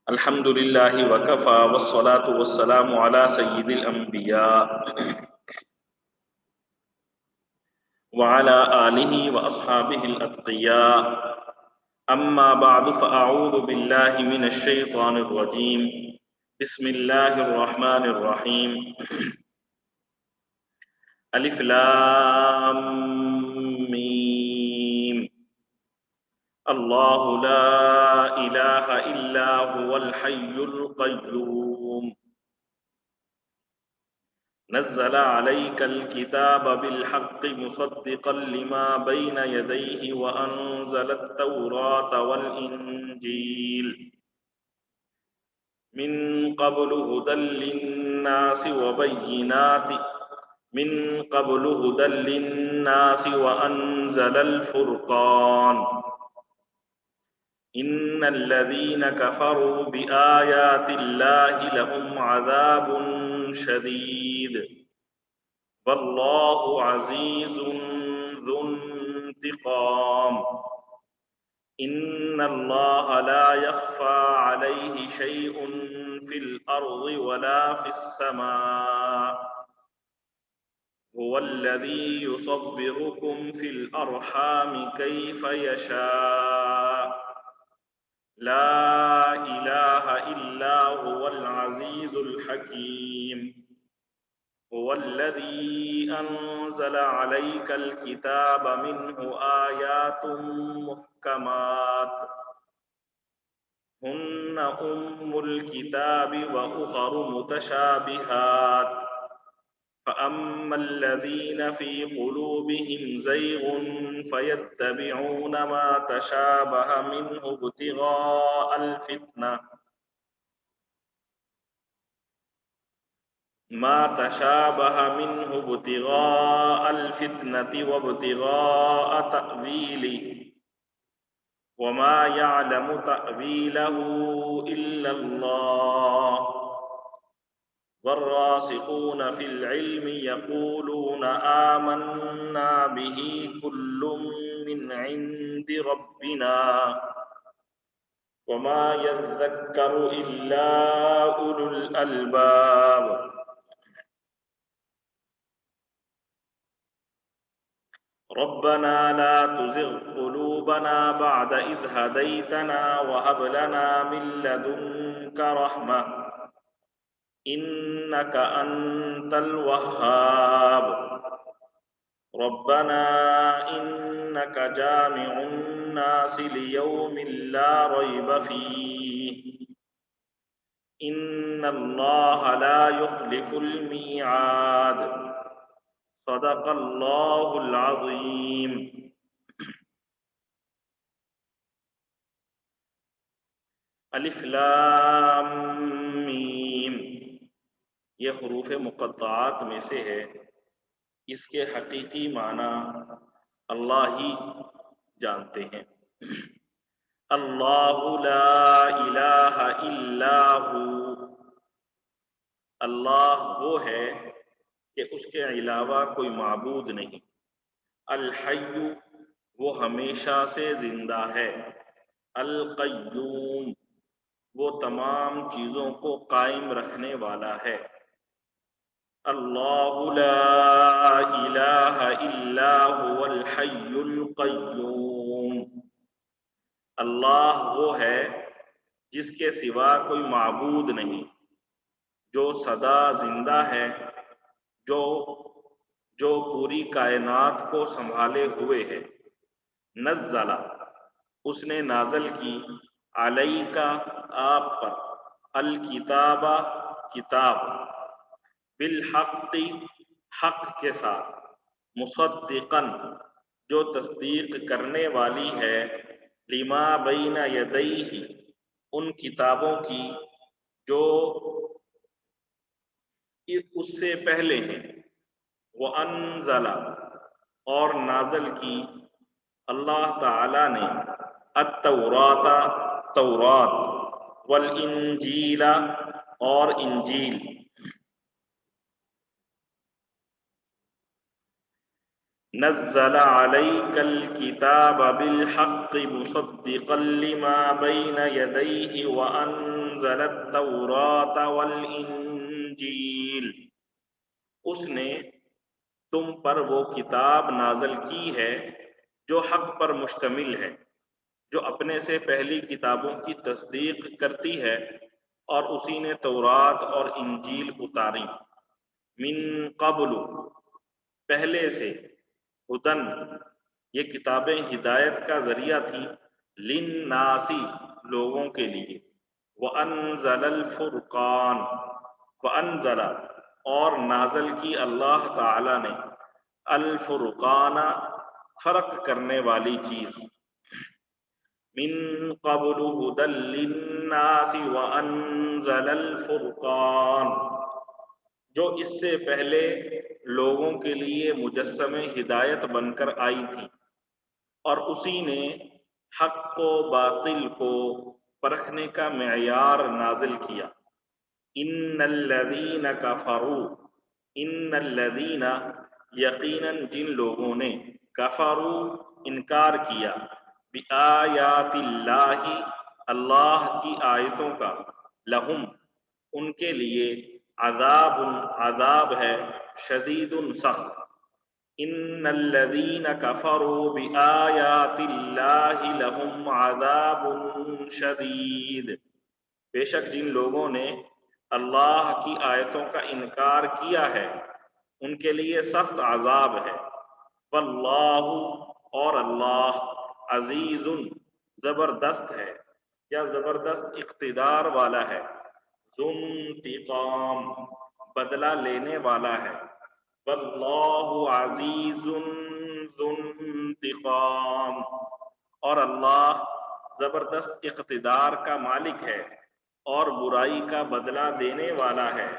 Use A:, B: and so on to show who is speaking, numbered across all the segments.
A: الحمد لله وكفى والصلاة والسلام على سيد الأنبياء وعلى آله وأصحابه الأتقياء أما بعد فأعوذ بالله من الشيطان الرجيم بسم الله الرحمن الرحيم ألف لام ميم الله لا إله إلا هو الحي القيوم نزل عليك الكتاب بالحق مصدقا لما بين يديه وأنزل التوراة والإنجيل من قبل هدى للناس وأنزل الفرقان إن الذين كفروا بآيات الله لهم عذاب شديد والله عزيز ذو انتقام إن الله لا يخفى عليه شيء في الأرض ولا في السماء هو الذي يصبركم في الأرحام كيف يشاء لا إله إلا هو العزيز الحكيم هو الذي أنزل عليك الكتاب منه آيات محكمات هن أم الكتاب وأخر متشابهات فأما الذين في قلوبهم زيغ فيتبعون ما تشابه منه ابتغاء الفتنة وابتغاء تأويله وما يعلم تأويله إلا الله والراسخون في العلم يقولون آمنا به كل من عند ربنا وما يذكر إلا أولو الألباب ربنا لا تزغ قلوبنا بعد إذ هديتنا وهب لنا من لدنك رحمة إنك أنت الوهاب ربنا إنك جامع الناس ليوم لا ريب فيه إن الله لا يخلف الميعاد صدق اللہ العظیم۔ الف لام میم یہ حروف مقطعات میں سے ہے، اس کے حقیقی معنی اللہ ہی جانتے ہیں۔ اللہ لا الہ الا ہو، اللہ وہ ہے کہ اس کے علاوہ کوئی معبود نہیں۔ الحی وہ ہمیشہ سے زندہ ہے۔ القیوم وہ تمام چیزوں کو قائم رکھنے والا ہے۔ اللہ لا الہ الا هو الحی القیوم، اللہ وہ ہے جس کے سوا کوئی معبود نہیں، جو سدا زندہ ہے، جو پوری کائنات کو سنبھالے ہوئے ہے۔ نزل اس نے نازل کی، علیکا آپ پر، الکتاب کتاب، بالحق حق کے ساتھ، مصدقاً جو تصدیق کرنے والی ہے، لما بین یدیہ ان کتابوں کی جو اس سے پہلے ہیں، وَأَنزَلَ اور نازل کی اللہ تعالی نے، التوراۃ تورات، والانجیل اور انجیل، نزل عليك الكتاب بالحق مصدقا لما بين يديه وأنزل التوراة والإنجيل، اس نے تم پر وہ کتاب نازل کی ہے جو حق پر مشتمل ہے، جو اپنے سے پہلی کتابوں کی تصدیق کرتی ہے، اور اسی نے تورات اور انجیل اتاری، من قبل پہلے سے، ہدن یہ کتابیں ہدایت کا ذریعہ تھی، للناسی لوگوں کے لیے، وانزل الفرقان وانزل اور نازل کی اللہ تعالی نے، الفرقان فرق کرنے والی چیز، من قبل هدى للناس وانزل الفرقان جو اس سے پہلے لوگوں کے لیے مجسم ہدایت بن کر آئی تھی، اور اسی نے حق و باطل کو پرکھنے کا معیار نازل کیا۔ ان الذین کفروا، ان الذین یقیناً جن لوگوں نے، کفروا انکار کیا، بآیات اللہ اللہ کی آیتوں کا، لہم ان کے لیے، عذاب عذاب ہے، شدید سخت، ان الذین کفروا بآیات اللہ لہم عذاب شدید، بے شک جن لوگوں نے اللہ کی آیتوں کا انکار کیا ہے ان کے لیے سخت عذاب ہے، واللہ اور اللہ، عزیز زبردست ہے یا زبردست اقتدار والا ہے، ذو انتقام بدلہ لینے والا ہے، واللہ عزیز ذو انتقام اور اللہ زبردست اقتدار کا مالک ہے اور برائی کا بدلہ دینے والا ہے۔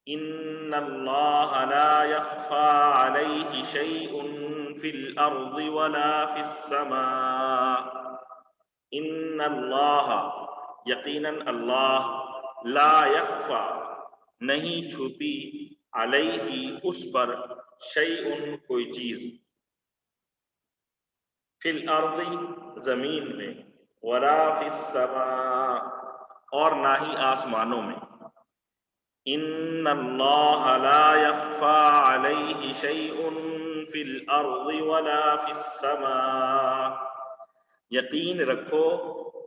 A: ان اللہ لا يخفى عليه شيء في الارض ولا في السماء، ان اللہ یقیناً اللہ، لا يخفى نہیں چھپی، علیہ اس پر، شیء کوئی چیز، فی الارض زمین میں، ولا فی السماء اور نہ ہی آسمانوں میں، ان اللہ لا يخفى علیہ شیء فی الارض ولا فی السماء، یقین رکھو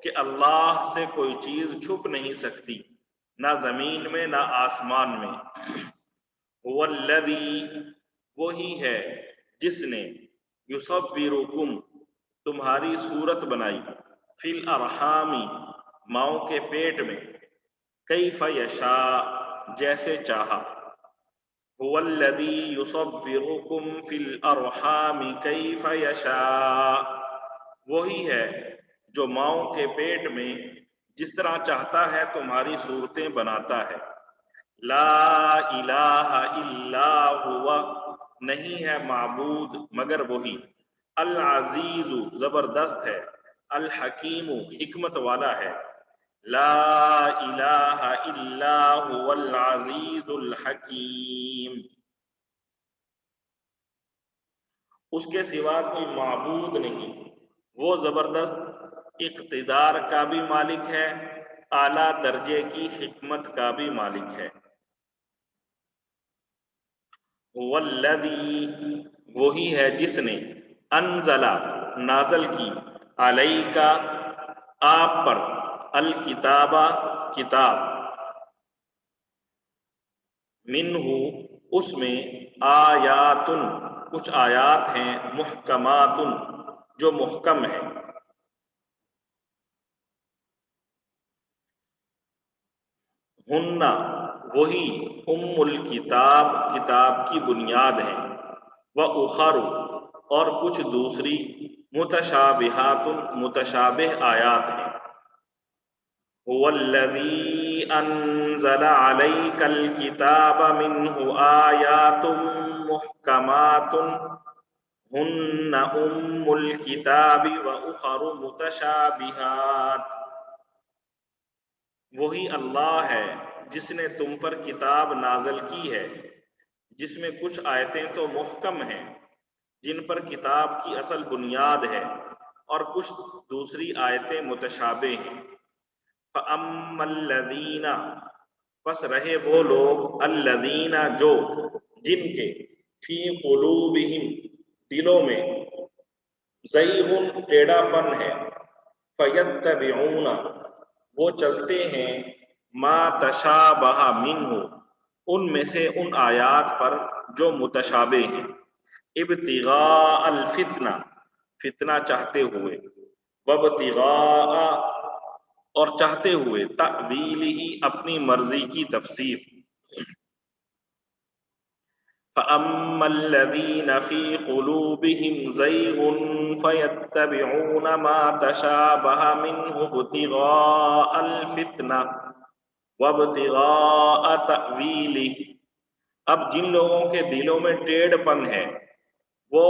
A: کہ اللہ سے کوئی چیز چھپ نہیں سکتی، نہ زمین میں نہ آسمان میں، هو الذی وہی ہے جس نے، یصورکم تمہاری صورت بنائی، فی الارحام ماؤں کے پیٹ میں، کیف یشاء جیسے چاہا، هو الذی یصورکم فی الارحام کیف یشاء وہی ہے جو ماؤں کے پیٹ میں جس طرح چاہتا ہے تمہاری صورتیں بناتا ہے، لا الہ الا ہوا نہیں ہے معبود مگر وہی، العزیز زبردست ہے، الحکیم حکمت والا ہے، لا الہ الا هو العزیز الحکیم اس کے سوا کوئی معبود نہیں، وہ زبردست اقتدار کا بھی مالک ہے، اعلیٰ درجے کی حکمت کا بھی مالک ہے، هو الذی وہی ہے جس نے، انزل نازل کی، علیک آپ پر، الکتاب کتاب، منہ اس میں، آیات کچھ آیات ہیں، محکمات جو محکم ہیں، ہن وہی، ام الکتاب کتاب کی بنیاد ہیں، وَأُخَرُ اور کچھ دوسری، متشابہات متشابہ آیات ہیں، هو الذی انزل علیک الکتاب منہ آیات محکمات ہن ام الکتاب وَأُخَرُ متشابہات وہی اللہ ہے جس نے تم پر کتاب نازل کی ہے جس میں کچھ آیتیں تو محکم ہیں جن پر کتاب کی اصل بنیاد ہے، اور کچھ دوسری آیتیں متشابہ ہیں۔ فَأَمَّا الَّذِينَ، پس رہے وہ لوگ، الذین جو، جن کے، فی قلوبہم دلوں میں، زیغ ٹیڑھا پن ہے، فیتبعون وہ چلتے ہیں، ما تشابہ منہ ان میں سے ان آیات پر جو متشابہ ہیں، ابتغاء الفتنہ فتنہ چاہتے ہوئے، وابتغاء اور چاہتے ہوئے، تأویلہ اپنی مرضی کی تفسیر۔ فَأَمَّا الَّذِينَ فِي قُلُوبِهِمْ زَيْغٌ فَيَتَّبِعُونَ مَا تَشَابَهَ مِنْهُ ابْتِغَاءَ الْفِتْنَةِ وَابْتِغَاءَ تَأْوِيلِهِ، اب جن لوگوں کے دلوں میں ٹیڑھ پن ہے وہ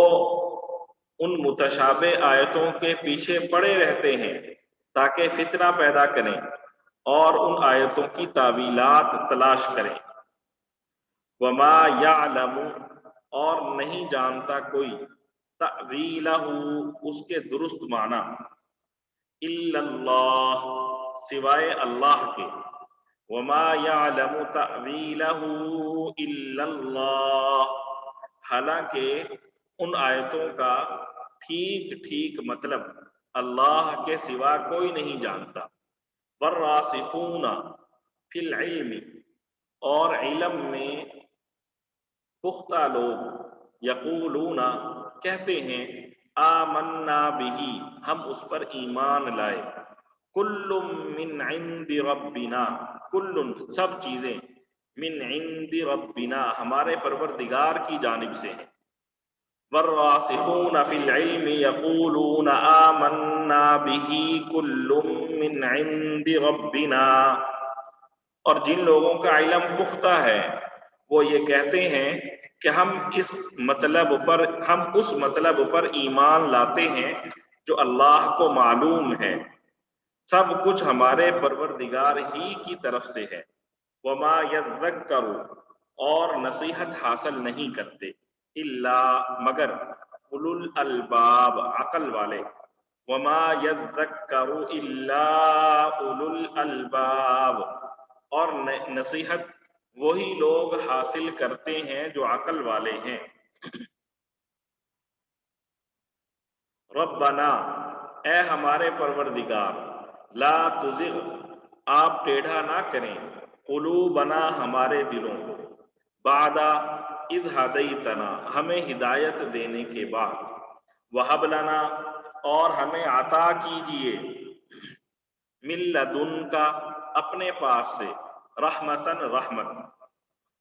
A: ان متشابہ آیتوں کے پیچھے پڑے رہتے ہیں تاکہ فتنہ پیدا کریں اور ان آیتوں کی تعویلات تلاش کریں۔ وما یعلم اور نہیں جانتا کوئی، تأویلہ اس کے درست معنی، الا اللہ سوائے اللہ کے، وما یعلم تأویلہ الا اللہ حالانکہ ان آیتوں کا ٹھیک ٹھیک مطلب اللہ کے سوا کوئی نہیں جانتا۔ والراسخون فی العلم اور علم میں پختہ لوگ، یقولون کہتے ہیں، آمنا بہ ہم اس پر ایمان لائے، کل من عند ربنا کل سب چیزیں، من عند ربنا ہمارے پروردگار کی جانب سے ہیں۔ والراسخون فی العلم یقولون آمنا بہ کل من عند ربنا اور جن لوگوں کا علم پختہ ہے وہ یہ کہتے ہیں کہ ہم اس مطلب پر ایمان لاتے ہیں جو اللہ کو معلوم ہے، سب کچھ ہمارے پروردگار ہی کی طرف سے ہے۔ وما یذکر اور نصیحت حاصل نہیں کرتے، الا مگر، اولو الالباب عقل والے، وما یذکر الا اولو الالباب اور نصیحت وہی لوگ حاصل کرتے ہیں جو عقل والے ہیں۔ ربنا اے ہمارے پروردگار، لا تزغ آپ ٹیڑھا نہ کریں، قلوبنا ہمارے دلوں کو، بعد اذ ہدیتنا ہمیں ہدایت دینے کے بعد، وہب لنا اور ہمیں عطا کیجیے، من لدنک اپنے پاس سے، رحمتن رحمت،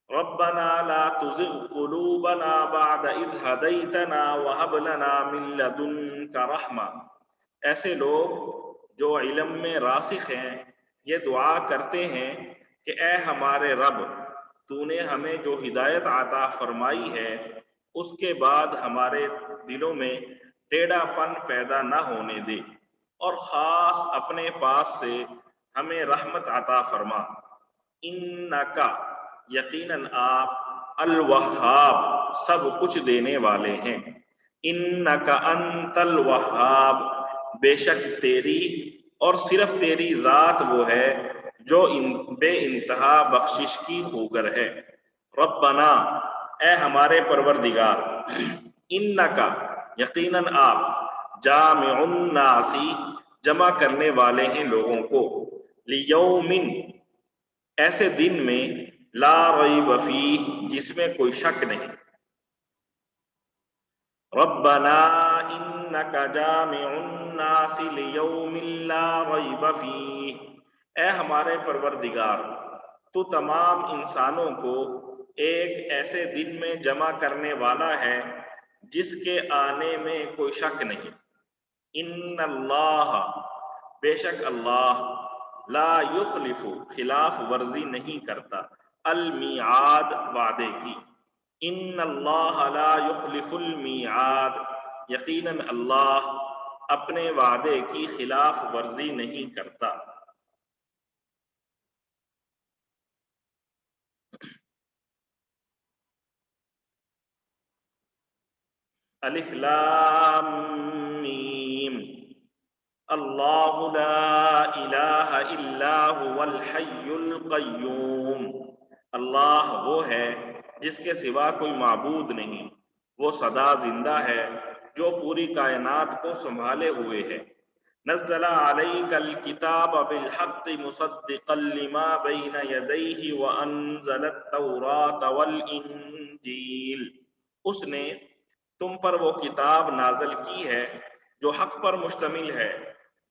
A: ربنا لا تزغ قلوبنا بعد اذ ہدیتنا وہب لنا من لدنک رحمہ ایسے لوگ جو علم میں راسخ ہیں یہ دعا کرتے ہیں کہ اے ہمارے رب، تو نے ہمیں جو ہدایت عطا فرمائی ہے اس کے بعد ہمارے دلوں میں ٹیڑھا پن پیدا نہ ہونے دے، اور خاص اپنے پاس سے ہمیں رحمت عطا فرما۔ انکا یقیناً آپ، الوہاب سب کچھ دینے والے ہیں، انکا انت الوہاب بے شک تیری اور صرف تیری ذات وہ ہے جو بے انتہا بخشش کی خوگر ہے۔ ربنا اے ہمارے پروردگار، انکا یقیناً آپ، جامع الناس جمع کرنے والے ہیں لوگوں کو، لیوم ایسے دن میں، لا ریب فیہ جس میں کوئی شک نہیں۔ ربنا انک جامع الناس لیوم لا ریب فیہ اے ہمارے پروردگار، تو تمام انسانوں کو ایک ایسے دن میں جمع کرنے والا ہے جس کے آنے میں کوئی شک نہیں۔ ان اللہ بے شک اللہ، لا یخلف خلاف ورزی نہیں کرتا، المیعاد وعدے کی، ان اللہ لا یخلف المیعاد یقیناً اللہ اپنے وعدے کی خلاف ورزی نہیں کرتا۔ الف لام میم اللہ لا الہ الا هو الحی القیوم، اللہ وہ ہے جس کے سوا کوئی معبود نہیں، وہ سدا زندہ ہے جو پوری کائنات کو سنبھالے ہوئے ہے۔ نزل علیک الکتاب بالحق مصدقا لما بین یدیہ وانزل التوراۃ والانجیل، اس نے تم پر وہ کتاب نازل کی ہے جو حق پر مشتمل ہے،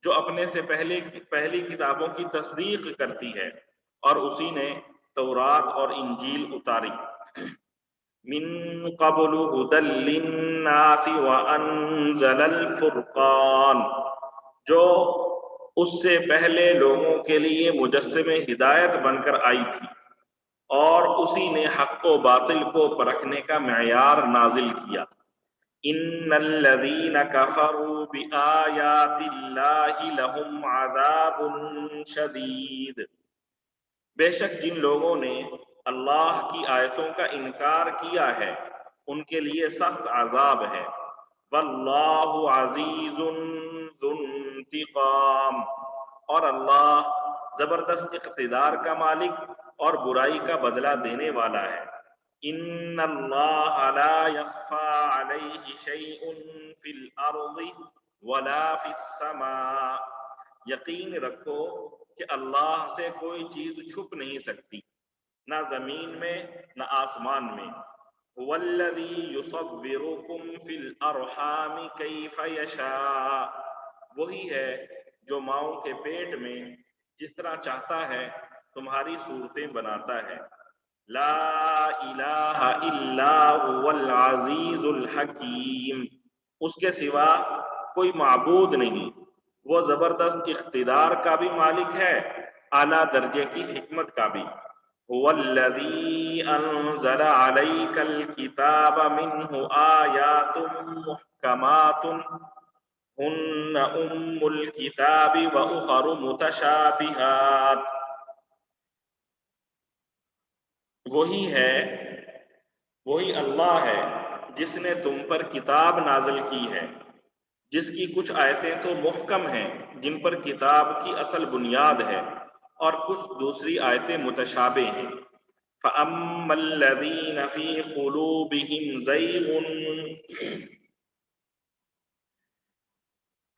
A: جو اپنے سے پہلی کتابوں کی تصدیق کرتی ہے، اور اسی نے تورات اور انجیل اتاری۔ من قبل هدى للناس وانزل الفرقان، جو اس سے پہلے لوگوں کے لیے مجسم ہدایت بن کر آئی تھی، اور اسی نے حق و باطل کو پرکھنے کا معیار نازل کیا۔ ان الذین کفروا بآیات اللہ لہم عذاب شدید، بے شک جن لوگوں نے اللہ کی آیتوں کا انکار کیا ہے ان کے لیے سخت عذاب ہے۔ واللہ عزیز ذو انتقام، اور اللہ زبردست اقتدار کا مالک اور برائی کا بدلہ دینے والا ہے۔ ان اللہ لا یخفی علیہ شیء فی الارض ولا فی السماء، یقین رکھو کہ اللہ سے کوئی چیز چھپ نہیں سکتی، نہ زمین میں نہ آسمان میں۔ هو الذی یصورکم فی الارحام کیف یشاء، وہی ہے جو ماؤں کے پیٹ میں جس طرح چاہتا ہے تمہاری صورتیں بناتا ہے۔ لا الہ الا هو العزیز الحکیم، اس کے سوا کوئی معبود نہیں، وہ زبردست اقتدار کا بھی مالک ہے، اعلیٰ درجے کی حکمت کا بھی۔ هو الذی انزل علیک الکتاب منہ آیات محکمات ہن ام الکتاب واخر متشابہات، وہی اللہ ہے جس نے تم پر کتاب نازل کی ہے، جس کی کچھ آیتیں تو محکم ہیں جن پر کتاب کی اصل بنیاد ہے، اور کچھ دوسری آیتیں متشابہ ہیں۔ فَأَمَّا الَّذِينَ فِي قُلُوبِهِمْ زَيْغٌ،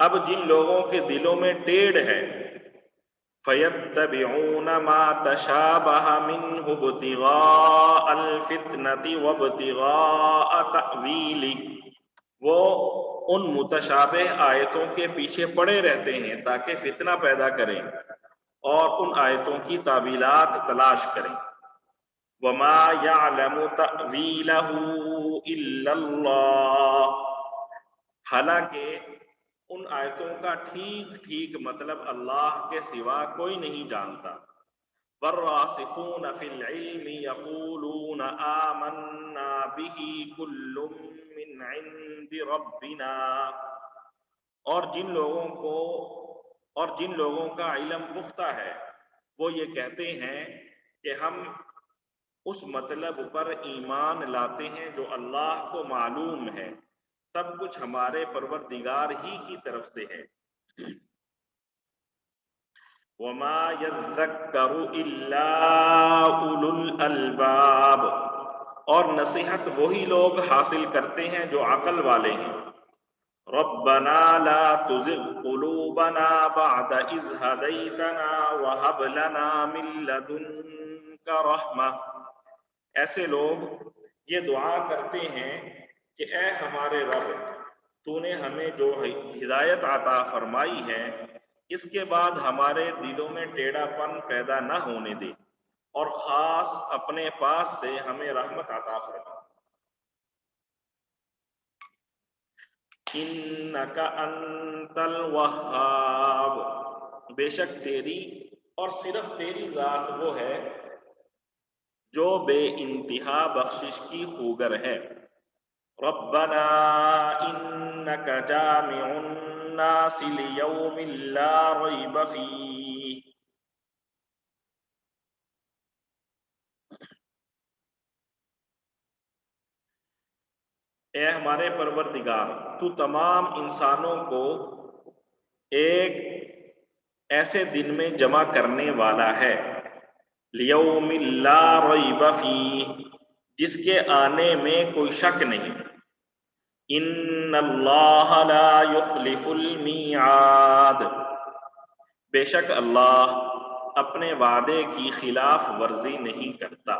A: اب جن لوگوں کے دلوں میں ٹیڑھ ہے، فَيَتَّبِعُونَ مَا تَشَابَهَ مِنْهُ ابْتِغَاءَ الْفِتْنَةِ وَابْتِغَاءَ تَأْوِيلِهِ، وہ ان متشابہ آیتوں کے پیچھے پڑے رہتے ہیں تاکہ فتنہ پیدا کریں اور ان آیتوں کی تعویلات تلاش کریں۔ وَمَا يَعْلَمُ تَأْوِيلَهُ إِلَّا اللَّهُ، حالانکہ ان آیتوں کا ٹھیک مطلب اللہ کے سوا کوئی نہیں جانتا۔ وَالرَّاسِخُونَ فِي الْعِلْمِ يَقُولُونَ آمَنَّا بِهِ كُلٌّ مِّنْ عِندِ رَبِّنَا، اور جن لوگوں کا علم پختہ ہے وہ یہ کہتے ہیں کہ ہم اس مطلب پر ایمان لاتے ہیں جو اللہ کو معلوم ہے، سب کچھ ہمارے پروردگار ہی کی طرف سے ہے۔ وَمَا يَذَّكَّرُ إِلَّا أُولُو الْأَلْبَابِ، اور نصیحت وہی لوگ حاصل کرتے ہیں جو عقل والے ہیں۔ رَبَّنَا لَا تُزِغْ قُلُوبَنَا بَعْدَ إِذْ هَدَيْتَنَا وَهَبْ لَنَا مِن لَّدُنكَ رَحْمَةً، ایسے لوگ یہ دعا کرتے ہیں کہ اے ہمارے رب، تو نے ہمیں جو ہدایت عطا فرمائی ہے اس کے بعد ہمارے دلوں میں ٹیڑھا پن پیدا نہ ہونے دے، اور خاص اپنے پاس سے ہمیں رحمت عطا فرما۔ انک انت الوہاب، بے شک تیری اور صرف تیری ذات وہ ہے جو بے انتہا بخشش کی خوگر ہے۔ ربنا انک جامع الناس لیوم لا ریب فیہ، اے ہمارے پروردگار تو تمام انسانوں کو ایک ایسے دن میں جمع کرنے والا ہے، لیوم لا ریب فیہ، جس کے آنے میں کوئی شک نہیں، ان اللہ لا یخلف المیعاد، بے شک اللہ اپنے وعدے کی خلاف ورزی نہیں کرتا۔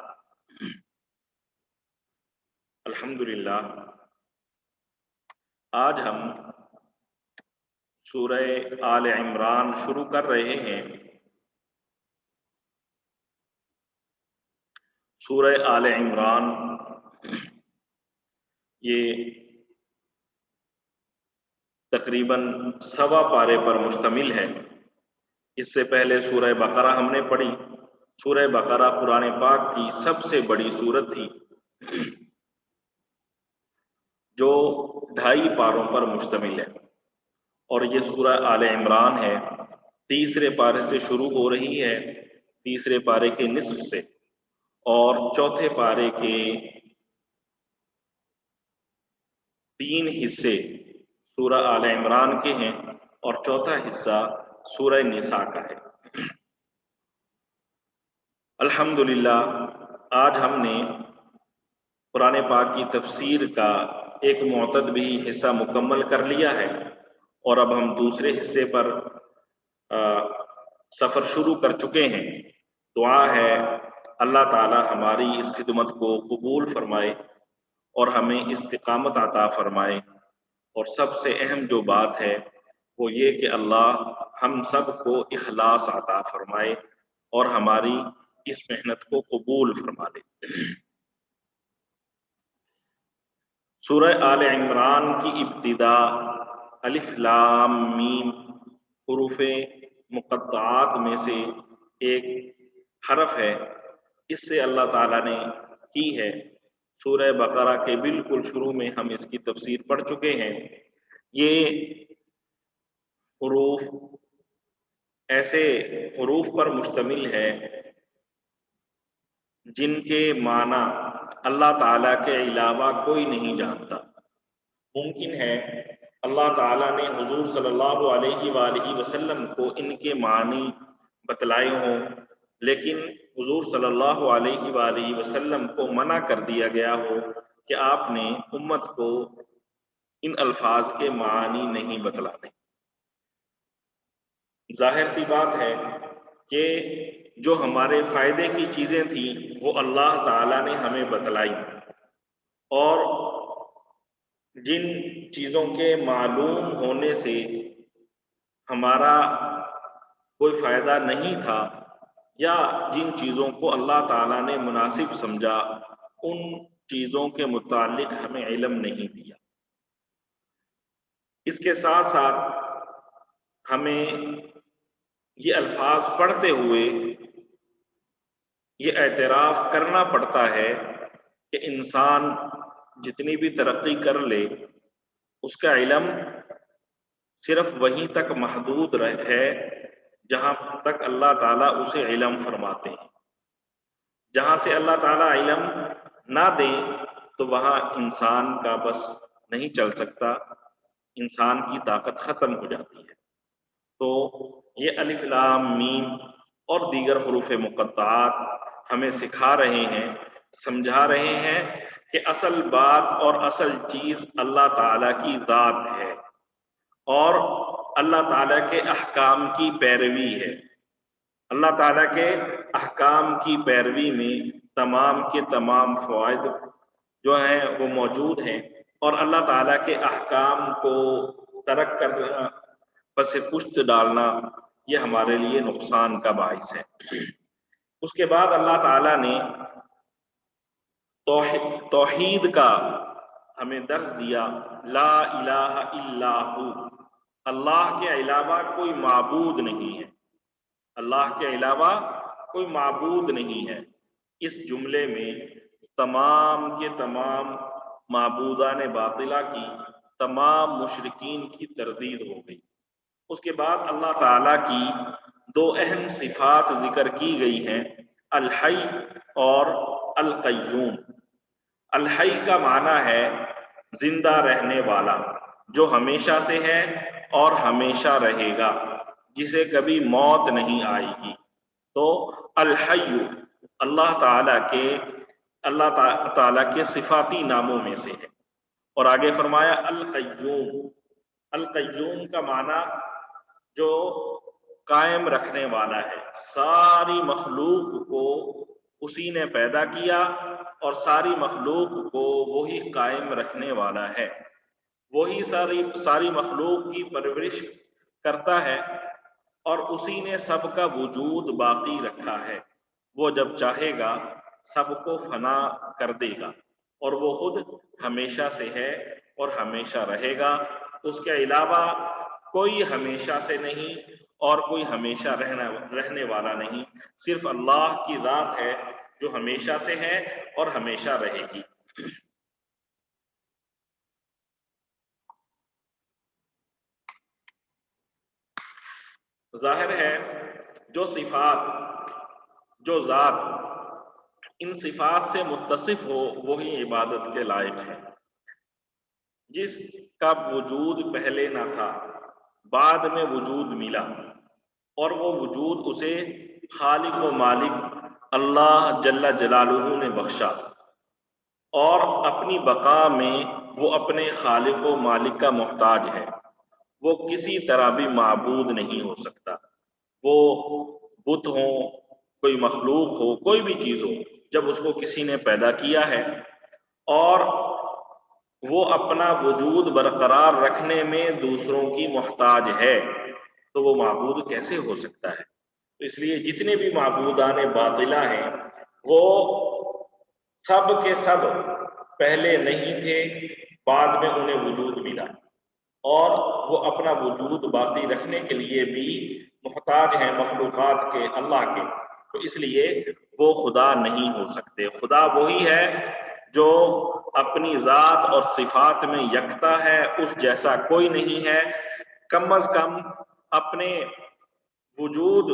A: الحمدللہ، آج ہم سورہ آل عمران شروع کر رہے ہیں۔ سورہ آل عمران یہ تقریباً 1.25 پارے پر مشتمل ہے۔ اس سے پہلے سورہ بقرہ ہم نے پڑھی۔ سورہ بقرہ قرآن پاک کی سب سے بڑی سورت تھی جو 2.5 پاروں پر مشتمل ہے، اور یہ سورہ آل عمران ہے، 3 پارے سے شروع ہو رہی ہے، 3 پارے کے نصف سے، اور 4 پارے کے 3 حصے سورہ آل عمران کے ہیں، اور 4تھا حصہ سورہ نساء کا ہے۔ الحمدللہ، آج ہم نے قرآن پاک کی تفسیر کا ایک معتد بھی حصہ مکمل کر لیا ہے، اور اب ہم دوسرے حصے پر سفر شروع کر چکے ہیں۔ دعا ہے اللہ تعالی ہماری اس خدمت کو قبول فرمائے اور ہمیں استقامت عطا فرمائے، اور سب سے اہم جو بات ہے وہ یہ کہ اللہ ہم سب کو اخلاص عطا فرمائے اور ہماری اس محنت کو قبول فرما لے۔ سورہ آل عمران کی ابتدا الف لام میم حروف مقطعات میں سے ایک حرف ہے، اس سے اللہ تعالیٰ نے کی ہے۔ سورہ بقرہ کے بالکل شروع میں ہم اس کی تفسیر پڑھ چکے ہیں۔ یہ حروف ایسے حروف پر مشتمل ہے جن کے معنی اللہ تعالیٰ کے علاوہ کوئی نہیں جانتا۔ ممکن ہے اللہ تعالیٰ نے حضور صلی اللہ علیہ وآلہ وسلم کو ان کے معنی بتلائے ہوں، لیکن حضور صلی اللہ علیہ وآلہ وسلم کو منع کر دیا گیا ہو کہ آپ نے امت کو ان الفاظ کے معنی نہیں بتلانے۔ ظاہر سی بات ہے کہ جو ہمارے فائدے کی چیزیں تھیں وہ اللہ تعالیٰ نے ہمیں بتلائی، اور جن چیزوں کے معلوم ہونے سے ہمارا کوئی فائدہ نہیں تھا، یا جن چیزوں کو اللہ تعالیٰ نے مناسب سمجھا، ان چیزوں کے متعلق ہمیں علم نہیں دیا۔ اس کے ساتھ ساتھ ہمیں یہ الفاظ پڑھتے ہوئے یہ اعتراف کرنا پڑتا ہے کہ انسان جتنی بھی ترقی کر لے، اس کا علم صرف وہیں تک محدود ہے جہاں تک اللہ تعالیٰ اسے علم فرماتے ہیں۔ جہاں سے اللہ تعالیٰ علم نہ دے تو وہاں انسان کا بس نہیں چل سکتا، انسان کی طاقت ختم ہو جاتی ہے۔ تو یہ الف لام میم اور دیگر حروف مقطعات ہمیں سکھا رہے ہیں، سمجھا رہے ہیں کہ اصل بات اور اصل چیز اللہ تعالیٰ کی ذات ہے، اور اللہ تعالیٰ کے احکام کی پیروی ہے۔ اللہ تعالیٰ کے احکام کی پیروی میں تمام کے تمام فوائد جو ہیں وہ موجود ہیں، اور اللہ تعالیٰ کے احکام کو ترک کرنا، پس پشت ڈالنا، یہ ہمارے لیے نقصان کا باعث ہے۔ اس کے بعد اللہ تعالیٰ نے توحید کا ہمیں درس دیا، لا الہ الا ہو، اللہ کے علاوہ کوئی معبود نہیں ہے، اللہ کے علاوہ کوئی معبود نہیں ہے۔ اس جملے میں تمام کے تمام معبودان باطلہ کی، تمام مشرکین کی تردید ہو گئی۔ اس کے بعد اللہ تعالیٰ کی 2 اہم صفات ذکر کی گئی ہیں، الحی اور القیوم۔ الحی کا معنی ہے زندہ رہنے والا جو ہمیشہ سے ہے اور ہمیشہ رہے گا، جسے کبھی موت نہیں آئے گی۔ تو الحی اللہ تعالیٰ کے صفاتی ناموں میں سے ہے۔ اور آگے فرمایا القیوم۔ القیوم کا معنی جو قائم رکھنے والا ہے، ساری مخلوق کو اسی نے پیدا کیا اور ساری مخلوق کو وہی قائم رکھنے والا ہے، وہی ساری مخلوق کی پرورش کرتا ہے اور اسی نے سب کا وجود باقی رکھا ہے۔ وہ جب چاہے گا سب کو فنا کر دے گا، اور وہ خود ہمیشہ سے ہے اور ہمیشہ رہے گا۔ اس کے علاوہ کوئی ہمیشہ سے نہیں اور کوئی ہمیشہ رہنے والا نہیں، صرف اللہ کی ذات ہے جو ہمیشہ سے ہے اور ہمیشہ رہے گی۔ ظاہر ہے جو صفات، جو ذات ان صفات سے متصف ہو وہی عبادت کے لائق ہے۔ جس کا وجود پہلے نہ تھا، بعد میں وجود ملا، اور وہ وجود اسے خالق و مالک اللہ جل جلالہ نے بخشا، اور اپنی بقا میں وہ اپنے خالق و مالک کا محتاج ہے۔ وہ کسی طرح بھی معبود نہیں ہو سکتا، وہ بت ہو، کوئی مخلوق ہو، کوئی بھی چیز ہو، جب اس کو کسی نے پیدا کیا ہے اور وہ اپنا وجود برقرار رکھنے میں دوسروں کی محتاج ہے، تو وہ معبود کیسے ہو سکتا ہے؟ تو اس لیے جتنے بھی معبودان باطلہ ہیں وہ سب کے سب پہلے نہیں تھے، بعد میں انہیں وجود ملا، اور وہ اپنا وجود باقی رکھنے کے لیے بھی محتاج ہیں مخلوقات کے، اللہ کے۔ تو اس لیے وہ خدا نہیں ہو سکتے۔ خدا وہی ہے جو اپنی ذات اور صفات میں یکتا ہے، اس جیسا کوئی نہیں ہے۔ کم از کم اپنے وجود،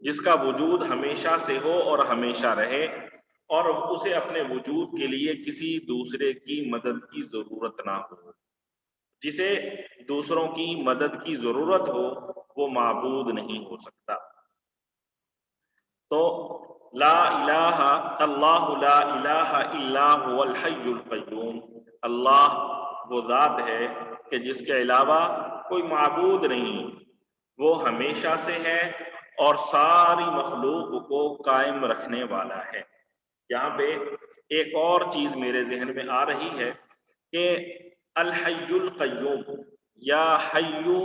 A: جس کا وجود ہمیشہ سے ہو اور ہمیشہ رہے، اور اسے اپنے وجود کے لیے کسی دوسرے کی مدد کی ضرورت نہ ہو۔ جسے دوسروں کی مدد کی ضرورت ہو وہ معبود نہیں ہو سکتا۔ تو لا الہ اللہ لا الہ الا هو الحی القیوم، اللہ وہ ذات ہے کہ جس کے علاوہ کوئی معبود نہیں، وہ ہمیشہ سے ہے اور ساری مخلوق کو قائم رکھنے والا ہے۔ یہاں پہ ایک اور چیز میرے ذہن میں آ رہی ہے کہ الحی القیوم، یا حیو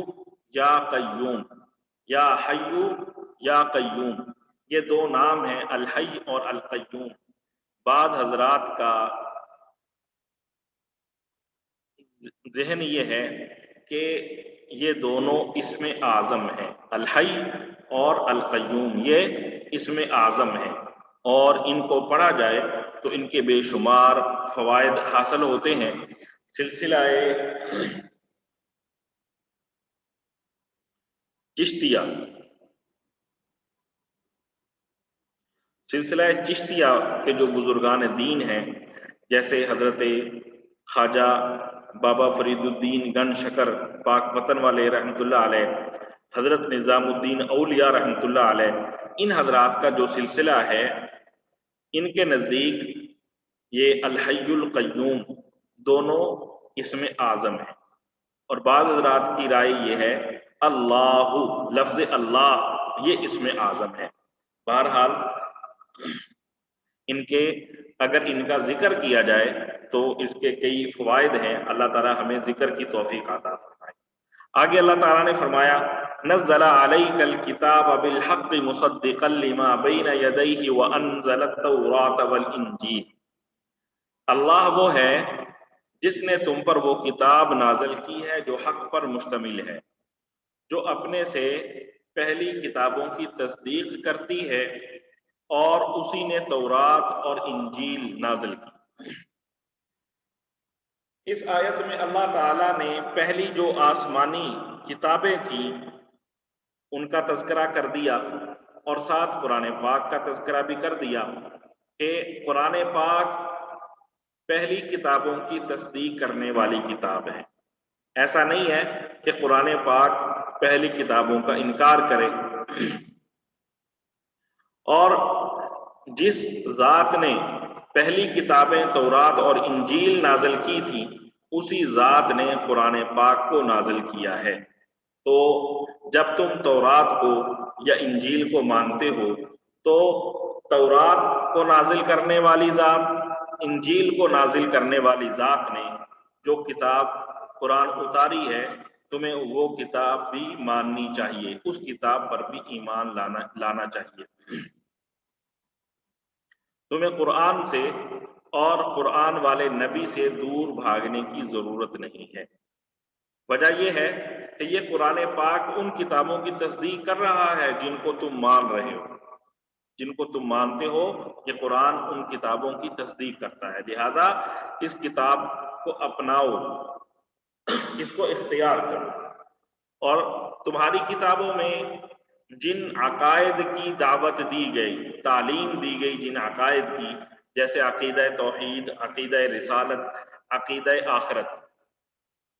A: یا قیوم، یا حیو یا قیوم، یہ دو نام ہیں، الحی اور القیوم۔ بعض حضرات کا ذہن یہ ہے کہ یہ دونوں اسم اعظم ہیں، الحی اور القیوم یہ اسم اعظم ہیں، اور ان کو پڑھا جائے تو ان کے بے شمار فوائد حاصل ہوتے ہیں۔ سلسلہ چشتیہ، سلسلہ چشتیہ کے جو بزرگان دین ہیں، جیسے حضرت خواجہ بابا فرید الدین گن شکر پاک وطن والے رحمۃ اللہ علیہ، حضرت نظام الدین اولیاء رحمۃ اللہ علیہ، ان حضرات کا جو سلسلہ ہے، ان کے نزدیک یہ الحی القیوم دونوں اسم اعظم ہیں، اور بعض حضرات کی رائے یہ ہے اللہ، لفظ اللہ یہ اسم اعظم ہے۔ بہرحال ان کے اگر ان کا ذکر کیا جائے تو اس کے کئی فوائد ہیں، اللہ تعالی ہمیں ذکر کی توفیق عطا فرمائے۔ آگے اللہ تعالیٰ نے فرمایا نزل علیک الکتاب بالحق مصدقا لما بین یدیہ وانزل التوراۃ والانجیل، اللہ وہ ہے جس نے تم پر وہ کتاب نازل کی ہے جو حق پر مشتمل ہے، جو اپنے سے پہلی کتابوں کی تصدیق کرتی ہے، اور اسی نے تورات اور انجیل نازل کی۔ اس آیت میں اللہ تعالیٰ نے پہلی جو آسمانی کتابیں تھیں ان کا تذکرہ کر دیا، اور ساتھ قرآن پاک کا تذکرہ بھی کر دیا کہ قرآن پاک پہلی کتابوں کی تصدیق کرنے والی کتاب ہے۔ ایسا نہیں ہے کہ قرآن پاک پہلی کتابوں کا انکار کرے، اور جس ذات نے پہلی کتابیں تورات اور انجیل نازل کی تھی اسی ذات نے قرآن پاک کو نازل کیا ہے۔ تو جب تم تورات کو یا انجیل کو مانتے ہو تو تورات کو نازل کرنے والی ذات، انجیل کو نازل کرنے والی ذات نے جو کتاب قرآن اتاری ہے تمہیں وہ کتاب بھی ماننی چاہیے، اس کتاب پر بھی ایمان لانا چاہیے۔ تمہیں قرآن سے اور قرآن والے نبی سے دور بھاگنے کی ضرورت نہیں ہے۔ وجہ یہ ہے کہ یہ قرآن پاک ان کتابوں کی تصدیق کر رہا ہے جن کو تم مان رہے ہو، جن کو تم مانتے ہو، یہ قرآن ان کتابوں کی تصدیق کرتا ہے، لہذا اس کتاب کو اپناؤ، اس کو اختیار کرو۔ اور تمہاری کتابوں میں جن عقائد کی دعوت دی گئی، تعلیم دی گئی جن عقائد کی، جیسے عقیدہ توحید، عقیدہ رسالت، عقیدہ آخرت،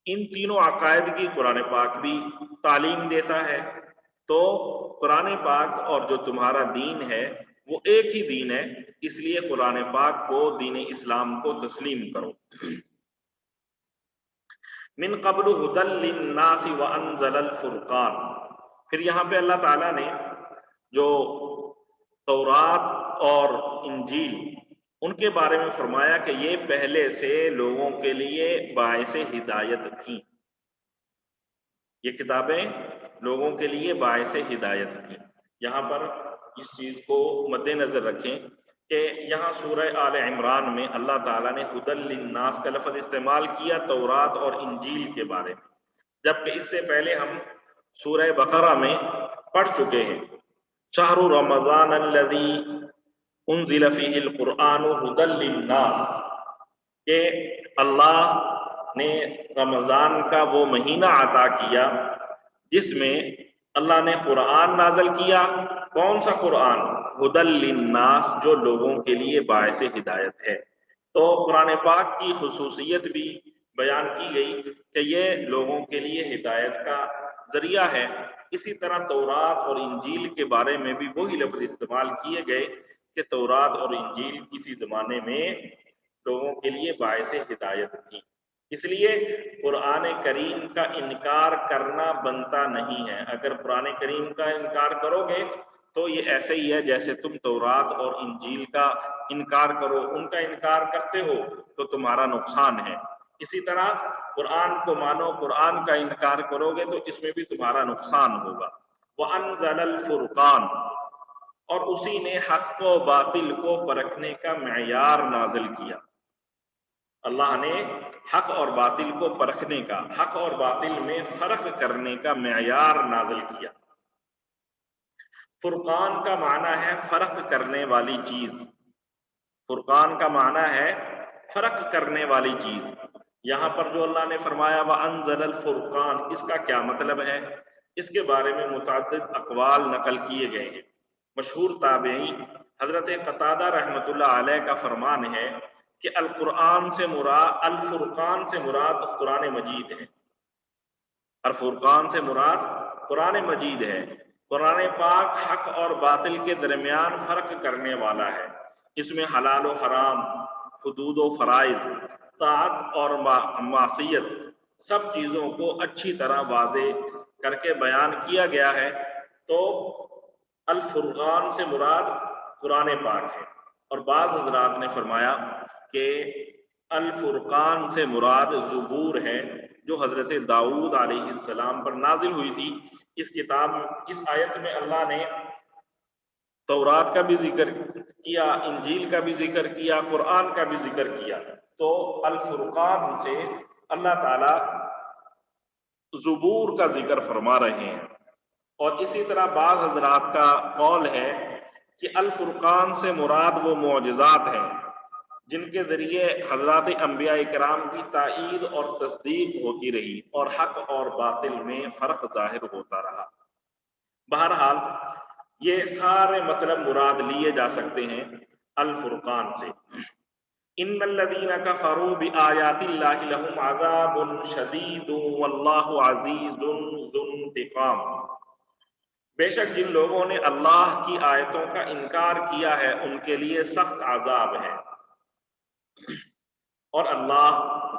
A: ان تینوں عقائد کی قرآن پاک بھی تعلیم دیتا ہے۔ تو قرآن پاک اور جو تمہارا دین ہے وہ ایک ہی دین ہے، اس لیے قرآن پاک کو، دین اسلام کو تسلیم کرو۔ من قبل ہدی للناس وانزل الفرقان، پھر یہاں پہ اللہ تعالیٰ نے جو تورات اور انجیل ان کے بارے میں فرمایا کہ یہ پہلے سے لوگوں کے لیے باعث ہدایت تھیں، یہ کتابیں لوگوں کے لیے باعث ہدایت تھیں۔ یہاں پر اس چیز کو مد نظر رکھیں کہ یہاں سورہ آل عمران میں اللہ تعالیٰ نے ہدی للناس کا لفظ استعمال کیا تورات اور انجیل کے بارے میں، جبکہ اس سے پہلے ہم سورہ بقرہ میں پڑھ چکے ہیں شہر رمضان الذی انزل فیہ القرآن ہدی للناس، کہ اللہ نے رمضان کا وہ مہینہ عطا کیا جس میں اللہ نے قرآن نازل کیا۔ کون سا قرآن؟ ہدی للناس، جو لوگوں کے لیے باعث ہدایت ہے۔ تو قرآن پاک کی خصوصیت بھی بیان کی گئی کہ یہ لوگوں کے لیے ہدایت کا ذریعہ ہے۔ اسی طرح تورات اور انجیل کے بارے میں بھی وہی لفظ استعمال کیے گئے کہ تورات اور انجیل کسی زمانے میں لوگوں کے لیے باعث ہدایت تھی۔ اس لیے قرآن کریم کا انکار کرنا بنتا نہیں ہے۔ اگر قرآن کریم کا انکار کرو گے تو یہ ایسے ہی ہے جیسے تم تورات اور انجیل کا انکار کرو، ان کا انکار کرتے ہو تو تمہارا نقصان ہے۔ اسی طرح قرآن کو مانو، قرآن کا انکار کرو گے تو اس میں بھی تمہارا نقصان ہوگا۔ وَأَنزَلَ الْفُرْقَانَ، اور اسی نے حق و باطل کو پرکھنے کا معیار نازل کیا۔ اللہ نے حق اور باطل کو پرکھنے کا، حق اور باطل میں فرق کرنے کا معیار نازل کیا۔ فرقان کا معنی ہے فرق کرنے والی چیز، فرقان کا معنی ہے فرق کرنے والی چیز۔ یہاں پر جو اللہ نے فرمایا وَأَنزَلَ الْفُرْقَانَ، اس کا کیا مطلب ہے؟ اس کے بارے میں متعدد اقوال نقل کیے گئے ہیں۔ مشہور تابعی حضرت قتادہ رحمۃ اللہ علیہ کا فرمان ہے کہ القرآن سے مراد، الفرقان سے مراد قرآن مجید ہے، الفرقان سے مراد قرآن مجید ہے۔ قرآن پاک حق اور باطل کے درمیان فرق کرنے والا ہے، اس میں حلال و حرام، حدود و فرائض، طاعت اور معصیت، سب چیزوں کو اچھی طرح واضح کر کے بیان کیا گیا ہے۔ تو الفرقان سے مراد قرآن پاک ہے، اور بعض حضرات نے فرمایا کہ الفرقان سے مراد زبور ہے جو حضرت داؤد علیہ السلام پر نازل ہوئی تھی۔ اس کتاب، اس آیت میں اللہ نے تورات کا بھی ذکر کیا، انجیل کا بھی ذکر کیا، قرآن کا بھی ذکر کیا۔ تو الفرقان سے اللہ تعالی زبور کا ذکر فرما رہے ہیں۔ اور اسی طرح بعض حضرات کا قول ہے کہ الفرقان سے مراد وہ معجزات ہیں جن کے ذریعے حضرات انبیاء کرام کی تائید اور تصدیق ہوتی رہی اور حق اور باطل میں فرق ظاہر ہوتا رہا۔ بہرحال یہ سارے مطلب مراد لیے جا سکتے ہیں الفرقان سے۔ ان الذین کفروا بآیات اللہ لہم عذاب شدید واللہ عزیز ذو انتقام، بے شک جن لوگوں نے اللہ کی آیتوں کا انکار کیا ہے ان کے لیے سخت عذاب ہے، اور اللہ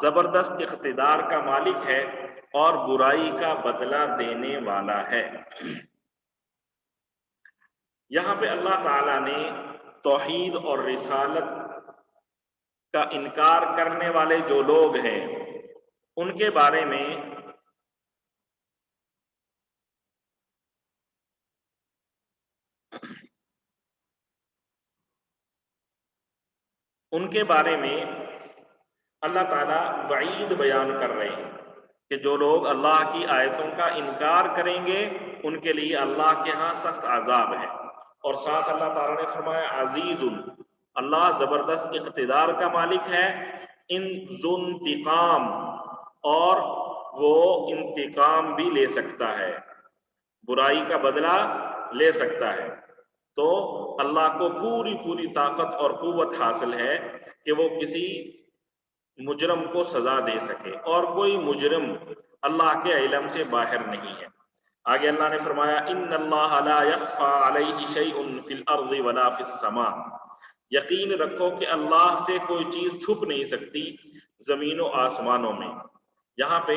A: زبردست اقتدار کا مالک ہے اور برائی کا بدلہ دینے والا ہے۔ یہاں پہ اللہ تعالیٰ نے توحید اور رسالت کا انکار کرنے والے جو لوگ ہیں ان کے بارے میں اللہ تعالیٰ وعید بیان کر رہے ہیں کہ جو لوگ اللہ کی آیتوں کا انکار کریں گے ان کے لیے اللہ کے ہاں سخت عذاب ہے، اور ساتھ اللہ تعالیٰ نے فرمایا عزیز، اللہ زبردست اقتدار کا مالک ہے، ان ذو انتقام، اور وہ انتقام بھی لے سکتا ہے، برائی کا بدلہ لے سکتا ہے۔ تو اللہ کو پوری طاقت اور قوت حاصل ہے کہ وہ کسی مجرم کو سزا دے سکے، اور کوئی مجرم اللہ کے علم سے باہر نہیں ہے۔ آگے اللہ نے فرمایا ان اللہ لا یخفی علیہ شیء فی الارض ولا فی السماء، یقین رکھو کہ اللہ سے کوئی چیز چھپ نہیں سکتی زمین و آسمانوں میں۔ یہاں پہ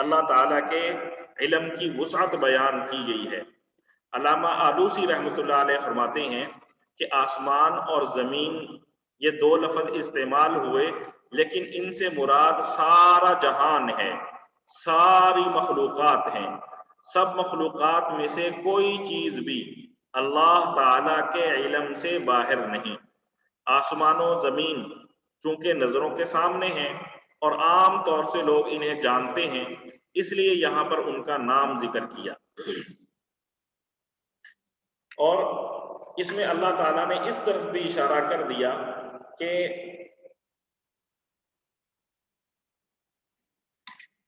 A: اللہ تعالیٰ کے علم کی وسعت بیان کی گئی ہے۔ علامہ آلوسی رحمۃ اللہ علیہ فرماتے ہیں کہ آسمان اور زمین یہ دو لفظ استعمال ہوئے، لیکن ان سے مراد سارا جہان ہے، ساری مخلوقات ہیں۔ سب مخلوقات میں سے کوئی چیز بھی اللہ تعالی کے علم سے باہر نہیں۔ آسمان و زمین چونکہ نظروں کے سامنے ہیں اور عام طور سے لوگ انہیں جانتے ہیں، اس لیے یہاں پر ان کا نام ذکر کیا۔ اور اس میں اللہ تعالیٰ نے اس طرف بھی اشارہ کر دیا کہ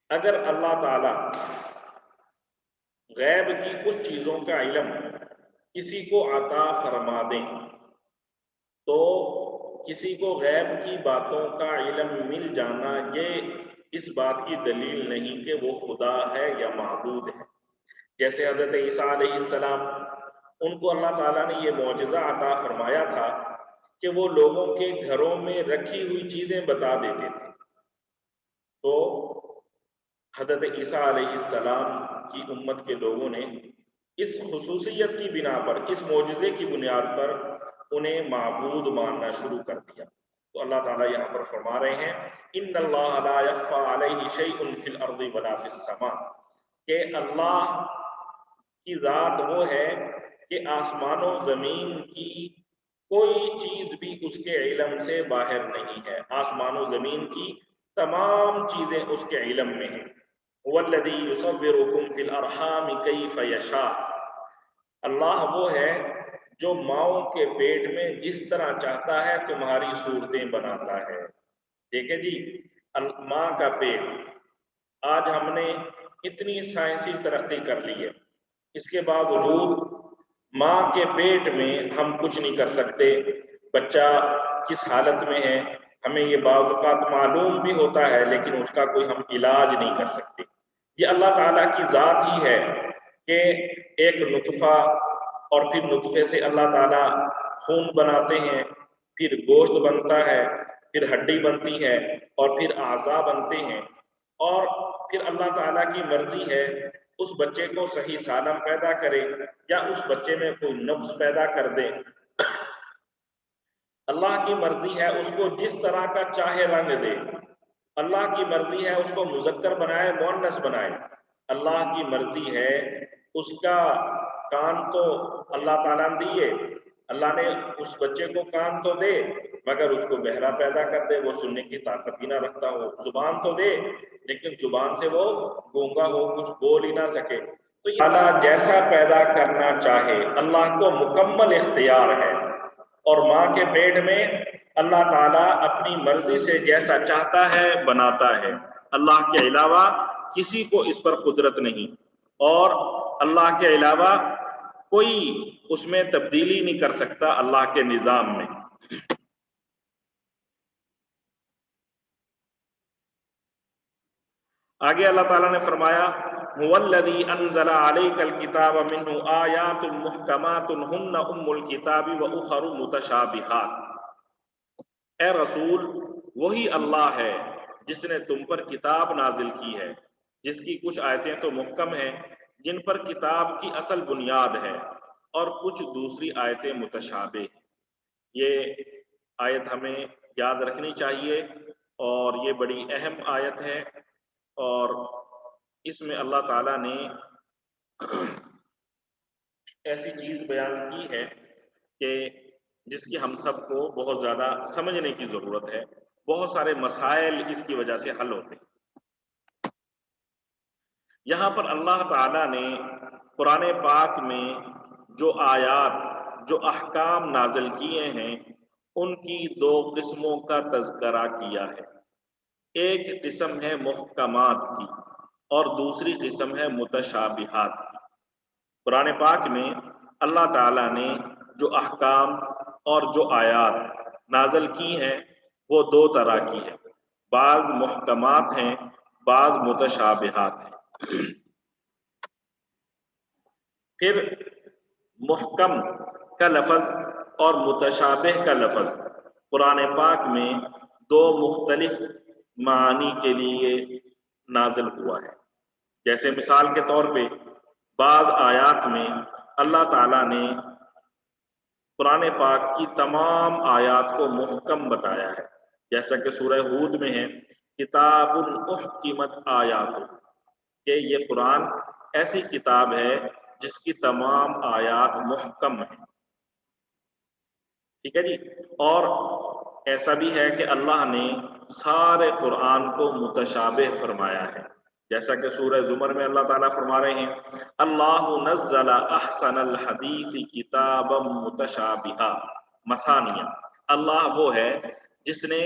A: اگر اللہ تعالیٰ غیب کی کچھ چیزوں کا علم کسی کو عطا فرما دیں تو کسی کو غیب کی باتوں کا علم مل جانا یہ اس بات کی دلیل نہیں کہ وہ خدا ہے یا معبود ہے۔ جیسے حضرت عیسیٰ علیہ السلام، ان کو اللہ تعالیٰ نے یہ معجزہ عطا فرمایا تھا کہ وہ لوگوں کے گھروں میں رکھی ہوئی چیزیں بتا دیتے تھے، تو حضرت عیسیٰ علیہ السلام کی امت کے لوگوں نے اس خصوصیت کی بنا پر، اس معجزے کی بنیاد پر انہیں معبود ماننا شروع کر دیا۔ تو اللہ تعالیٰ یہاں پر فرما رہے ہیں ان اللہ لا یخفی علیہ شیء فی الارض ولا فی السماء، کہ اللہ کی ذات وہ ہے کہ آسمان و زمین کی کوئی چیز بھی اس کے علم سے باہر نہیں ہے۔ آسمان و زمین کی تمام چیزیں اس کے علم میں ہیں۔ هو الذی یصورکم فی الارحام کیف یشاء، اللہ وہ ہے جو ماؤں کے پیٹ میں جس طرح چاہتا ہے تمہاری صورتیں بناتا ہے۔ دیکھیں جی، ماں کا پیٹ، آج ہم نے اتنی سائنسی ترقی کر لی ہے، اس کے باوجود ماں کے پیٹ میں ہم کچھ نہیں کر سکتے۔ بچہ کس حالت میں ہے ہمیں یہ بعض اوقات معلوم بھی ہوتا ہے، لیکن اس کا کوئی ہم علاج نہیں کر سکتے۔ یہ اللہ تعالیٰ کی ذات ہی ہے کہ ایک نطفہ، اور پھر نطفے سے اللہ تعالیٰ خون بناتے ہیں، پھر گوشت بنتا ہے، پھر ہڈی بنتی ہے، اور پھر اعضاء بنتے ہیں، اور پھر اللہ تعالیٰ کی مرضی ہے اس بچے کو صحیح سالم پیدا کرے یا اس بچے میں کوئی نقص پیدا کر دے۔ اللہ کی مرضی ہے اس کو جس طرح کا چاہے رنگ دے، اللہ کی مرضی ہے اس کو مذکر بنائے مؤنث بنائے، اللہ کی مرضی ہے اس کا کان تو اللہ تعالیٰ نے دیے، اللہ نے اس بچے کو کان تو دے مگر اس کو بہرا پیدا کر دے، وہ سننے کی طاقت ہی نہ رکھتا ہو، زبان تو دے لیکن زبان سے وہ گونگا ہو، کچھ بول ہی نہ سکے۔ تو اللہ جیسا پیدا کرنا چاہے، اللہ کو مکمل اختیار ہے، اور ماں کے پیٹ میں اللہ تعالیٰ اپنی مرضی سے جیسا چاہتا ہے بناتا ہے۔ اللہ کے علاوہ کسی کو اس پر قدرت نہیں، اور اللہ کے علاوہ کوئی اس میں تبدیلی نہیں کر سکتا اللہ کے نظام میں۔ آگے اللہ تعالیٰ نے فرمایا هُوَ انزل علیک الکتاب منہ آیات محکمات ہن ام الکتاب واخر متشابہات۔ اے رسول، وہی اللہ ہے جس نے تم پر کتاب نازل کی ہے، جس کی کچھ آیتیں تو محکم ہیں جن پر کتاب کی اصل بنیاد ہے، اور کچھ دوسری آیتیں متشابہ ہیں۔ یہ آیت ہمیں یاد رکھنی چاہیے اور یہ بڑی اہم آیت ہے، اور اس میں اللہ تعالیٰ نے ایسی چیز بیان کی ہے کہ جس کی ہم سب کو بہت زیادہ سمجھنے کی ضرورت ہے۔ بہت سارے مسائل اس کی وجہ سے حل ہوتے ہیں۔ یہاں پر اللہ تعالیٰ نے قرآن پاک میں جو آیات، جو احکام نازل کیے ہیں، ان کی دو قسموں کا تذکرہ کیا ہے۔ ایک قسم ہے محکمات کی اور دوسری قسم ہے متشابہات کی۔ قرآن پاک میں اللہ تعالیٰ نے جو احکام اور جو آیات نازل کی ہیں وہ دو طرح کی ہیں، بعض محکمات ہیں، بعض متشابہات ہیں۔ پھر محکم کا لفظ اور متشابہ کا لفظ قرآن پاک میں دو مختلف معانی کے لیے نازل ہوا ہے۔ جیسے مثال کے طور پہ بعض آیات میں اللہ تعالیٰ نے قرآن پاک کی تمام آیات کو محکم بتایا ہے، جیسا کہ سورہ ہود میں ہے کتاب احکمت آیات، کہ یہ قرآن ایسی کتاب ہے جس کی تمام آیات محکم ہیں۔ ٹھیک ہے جی۔ اور ایسا بھی ہے کہ اللہ نے سارے قرآن کو متشابہ فرمایا ہے، جیسا کہ سورہ زمر میں اللہ تعالیٰ فرما رہے ہیں اللہ نزل احسن الحدیث کتابا متشابہا مثانیہ۔ اللہ وہ ہے جس نے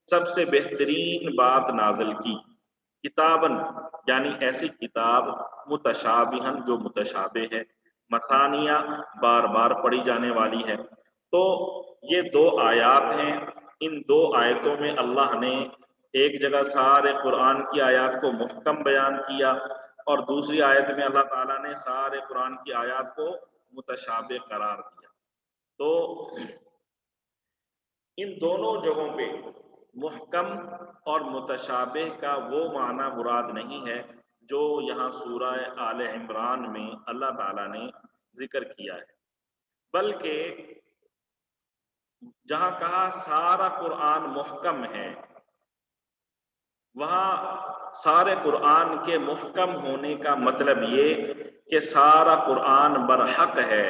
A: سب سے بہترین بات نازل کی، کتابن یعنی ایسی کتاب، متشابہن جو متشابہ ہے، مثانیہ بار بار پڑھی جانے والی ہے۔ تو یہ دو آیات ہیں، ان دو آیتوں میں اللہ نے ایک جگہ سارے قرآن کی آیات کو محکم بیان کیا، اور دوسری آیت میں اللہ تعالیٰ نے سارے قرآن کی آیات کو متشابہ قرار دیا۔ تو ان دونوں جگہوں پہ محکم اور متشابہ کا وہ معنی مراد نہیں ہے جو یہاں سورہ آل عمران میں اللہ تعالیٰ نے ذکر کیا ہے، بلکہ جہاں کہا سارا قرآن محکم ہے، وہاں سارے قرآن کے محکم ہونے کا مطلب یہ کہ سارا قرآن برحق ہے،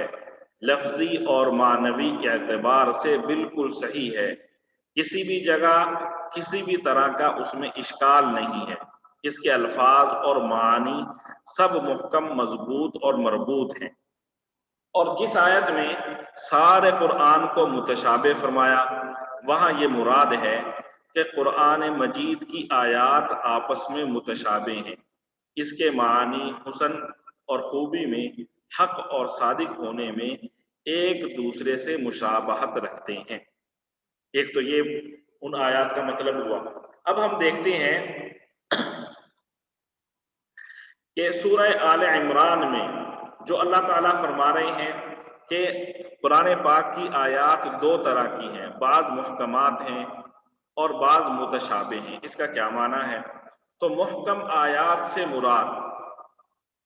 A: لفظی اور معنوی اعتبار سے بالکل صحیح ہے، کسی بھی جگہ کسی بھی طرح کا اس میں اشکال نہیں ہے، اس کے الفاظ اور معانی سب محکم، مضبوط اور مربوط ہیں۔ اور جس آیت میں سارے قرآن کو متشابہ فرمایا، وہاں یہ مراد ہے کہ قرآن مجید کی آیات آپس میں متشابہ ہیں، اس کے معنی حسن اور خوبی میں، حق اور صادق ہونے میں ایک دوسرے سے مشابہت رکھتے ہیں۔ ایک تو یہ ان آیات کا مطلب ہوا۔ اب ہم دیکھتے ہیں کہ سورہ آل عمران میں جو اللہ تعالیٰ فرما رہے ہیں کہ قرآن پاک کی آیات دو طرح کی ہیں، بعض محکمات ہیں اور بعض متشابہ ہیں، اس کا کیا معنی ہے؟ تو محکم آیات سے مراد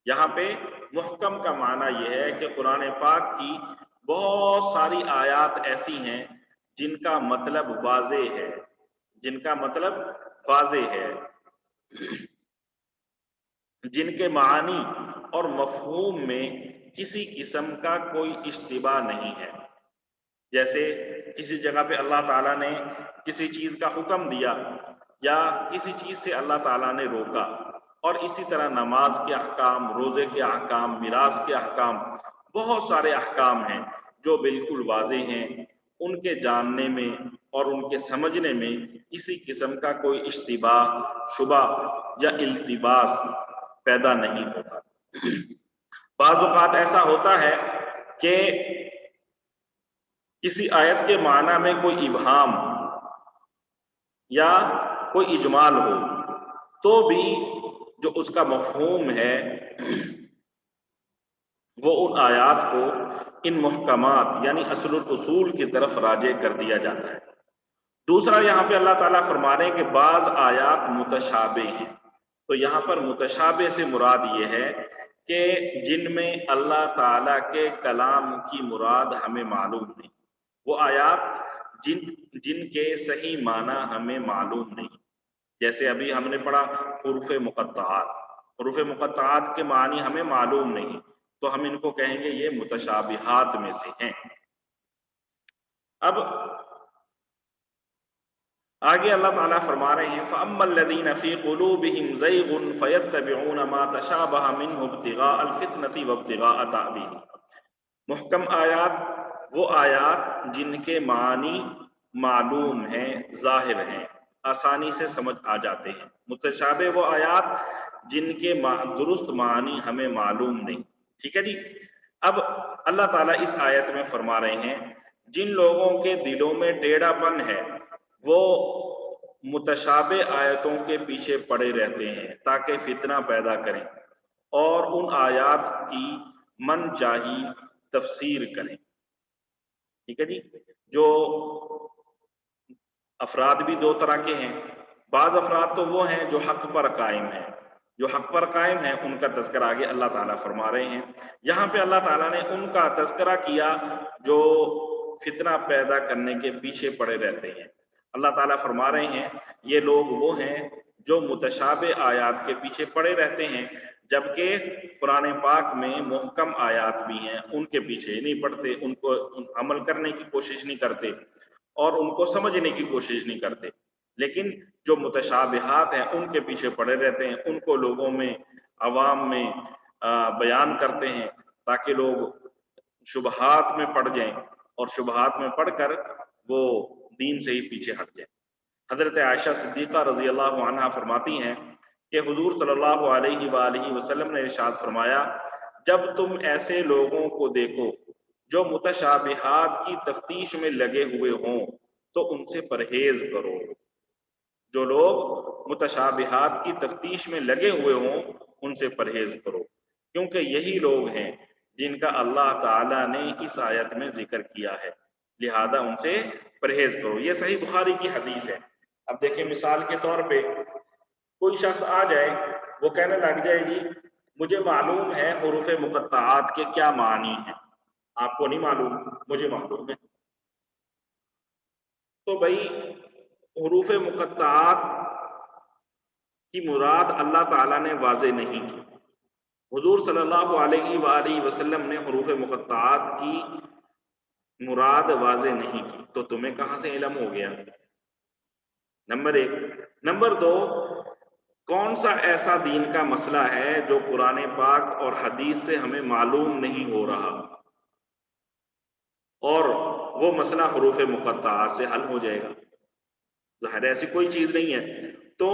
A: یہاں پہ محکم کا معنی یہ ہے کہ قرآن پاک کی بہت ساری آیات ایسی ہیں جن کا مطلب واضح ہے، جن کا مطلب واضح ہے، جن کے معانی اور مفہوم میں کسی قسم کا کوئی اشتباہ نہیں ہے۔ جیسے کسی جگہ پہ اللہ تعالیٰ نے کسی چیز کا حکم دیا یا کسی چیز سے اللہ تعالیٰ نے روکا، اور اسی طرح نماز کے احکام، روزے کے احکام، میراث کے احکام، بہت سارے احکام ہیں جو بالکل واضح ہیں، ان کے جاننے میں اور ان کے سمجھنے میں کسی قسم کا کوئی اشتباہ، شبہ یا التباس پیدا نہیں ہوتا۔ بعض اوقات ایسا ہوتا ہے کہ کسی آیت کے معنی میں کوئی ابہام یا کوئی اجمال ہو، تو بھی جو اس کا مفہوم ہے وہ ان آیات کو ان محکمات یعنی اصل الاصول کی طرف راجع کر دیا جاتا ہے۔ دوسرا یہاں پہ اللہ تعالیٰ فرما رہے ہیں کہ بعض آیات متشابہ ہیں، تو یہاں پر متشابہ سے مراد یہ ہے کہ جن میں اللہ تعالیٰ کے کلام کی مراد ہمیں معلوم نہیں، وہ آیات جن کے صحیح معنی ہمیں معلوم نہیں، جیسے ابھی ہم نے پڑھا حروف مقطعات، حروف مقطعات کے معنی ہمیں معلوم نہیں، تو ہم ان کو کہیں گے یہ متشابہات میں سے ہیں۔ اب آگے اللہ تعالیٰ فرما رہے ہیں فَأَمَّا الَّذِينَ فِي قُلُوبِهِمْ زَيْغٌ فَيَتَّبِعُونَ مَا تَشَابَهَ مِنْهُ ابْتِغَاءَ الْفِتْنَةِ وَابْتِغَاءَ تَأْوِيلِهِ، محکم آیات وہ آیات جن کے معنی معلوم ہیں، ظاہر ہیں، آسانی سے سمجھ آ جاتے ہیں، متشابہ وہ آیات جن کے درست معنی ہمیں معلوم نہیں۔ ٹھیک ہے جی، اب اللہ تعالیٰ اس آیت میں فرما رہے ہیں جن لوگوں کے دلوں میں ٹیڑھا پن ہے وہ متشابہ آیتوں کے پیچھے پڑے رہتے ہیں تاکہ فتنہ پیدا کریں اور ان آیات کی من چاہی تفسیر کریں۔ ٹھیک ہے جی، جو افراد بھی دو طرح کے ہیں، بعض افراد تو وہ ہیں جو حق پر قائم ہیں، جو حق پر قائم ہیں ان کا تذکرہ آگے اللہ تعالیٰ فرما رہے ہیں۔ یہاں پہ اللہ تعالیٰ نے ان کا تذکرہ کیا جو فتنہ پیدا کرنے کے پیچھے پڑے رہتے ہیں۔ اللہ تعالیٰ فرما رہے ہیں یہ لوگ وہ ہیں جو متشابہ آیات کے پیچھے پڑے رہتے ہیں، جبکہ قرآن پاک میں محکم آیات بھی ہیں، ان کے پیچھے نہیں پڑتے، ان کو عمل کرنے کی کوشش نہیں کرتے اور ان کو سمجھنے کی کوشش نہیں کرتے، لیکن جو متشابہات ہیں ان کے پیچھے پڑے رہتے ہیں، ان کو لوگوں میں عوام میں بیان کرتے ہیں تاکہ لوگ شبہات میں پڑ جائیں اور شبہات میں پڑھ کر وہ دین سے ہی پیچھے ہٹ جائیں۔ حضرت عائشہ صدیقہ رضی اللہ عنہا فرماتی ہیں کہ حضور صلی اللہ علیہ وآلہ وسلم نے ارشاد فرمایا جب تم ایسے لوگوں کو دیکھو جو متشابہات کی تفتیش میں لگے ہوئے ہوں تو ان سے پرہیز کرو۔ جو لوگ متشابہات کی تفتیش میں لگے ہوئے ہوں ان سے پرہیز کرو، کیونکہ یہی لوگ ہیں جن کا اللہ تعالیٰ نے اس آیت میں ذکر کیا ہے، لہذا ان سے پرہیز کرو۔ یہ صحیح بخاری کی حدیث ہے۔ اب دیکھیں مثال کے طور پہ کوئی شخص آ جائے، وہ کہنے لگ جائے جی مجھے معلوم ہے حروف مقطعات کے کیا معنی ہیں، آپ کو نہیں معلوم، مجھے معلوم ہے۔ تو بھائی حروف مقطعات کی مراد اللہ تعالیٰ نے واضح نہیں کی، حضور صلی اللہ علیہ وآلہ وسلم نے حروف مقطعات کی مراد واضح نہیں کی، تو تمہیں کہاں سے علم ہو گیا؟ نمبر ایک۔ نمبر دو، کون سا ایسا دین کا مسئلہ ہے جو قرآن پاک اور حدیث سے ہمیں معلوم نہیں ہو رہا اور وہ مسئلہ حروف مقطعات سے حل ہو جائے گا؟ ظاہر ایسی کوئی چیز نہیں ہے، تو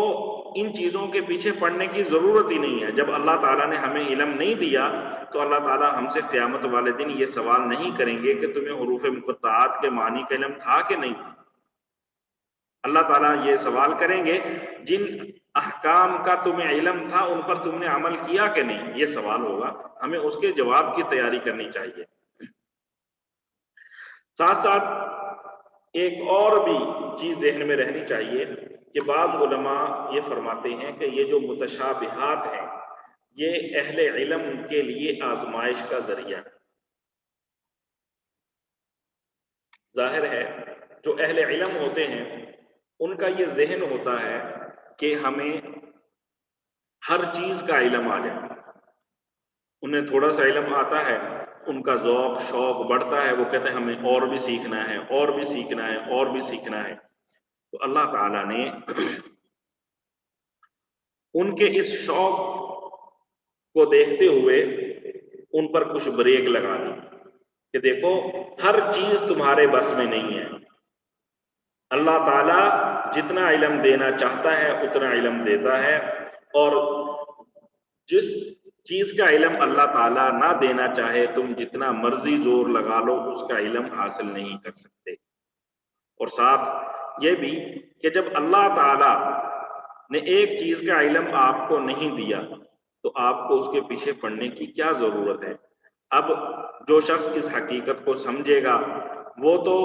A: ان چیزوں کے پیچھے پڑنے کی ضرورت ہی نہیں ہے۔ جب اللہ تعالیٰ نے ہمیں علم نہیں دیا تو اللہ تعالیٰ ہم سے قیامت والے دن یہ سوال نہیں کریں گے کہ تمہیں حروف مقطعات کے معنی کا علم تھا کہ نہیں۔ اللہ تعالیٰ یہ سوال کریں گے جن احکام کا تمہیں علم تھا ان پر تم نے عمل کیا کہ نہیں، یہ سوال ہوگا، ہمیں اس کے جواب کی تیاری کرنی چاہیے۔ ساتھ ساتھ ایک اور بھی چیز ذہن میں رہنی چاہیے کہ بعض علماء یہ فرماتے ہیں کہ یہ جو متشابہات ہیں یہ اہل علم کے لیے آزمائش کا ذریعہ ہے۔ ظاہر ہے جو اہل علم ہوتے ہیں ان کا یہ ذہن ہوتا ہے کہ ہمیں ہر چیز کا علم آ جائے، انہیں تھوڑا سا علم آتا ہے، ان کا ذوق شوق بڑھتا ہے، وہ کہتے ہیں ہمیں اور بھی سیکھنا ہے، اور بھی سیکھنا ہے، اور بھی سیکھنا ہے۔ تو اللہ تعالیٰ نے ان کے اس شوق کو دیکھتے ہوئے ان پر کچھ بریک لگا دی کہ دیکھو ہر چیز تمہارے بس میں نہیں ہے، اللہ تعالیٰ جتنا علم دینا چاہتا ہے اتنا علم دیتا ہے، اور جس چیز کا علم اللہ تعالیٰ نہ دینا چاہے تم جتنا مرضی زور لگا لو اس کا علم حاصل نہیں کر سکتے۔ اور ساتھ یہ بھی کہ جب اللہ تعالیٰ نے ایک چیز کا علم آپ کو نہیں دیا تو آپ کو اس کے پیچھے پڑنے کی کیا ضرورت ہے؟ اب جو شخص اس حقیقت کو سمجھے گا وہ تو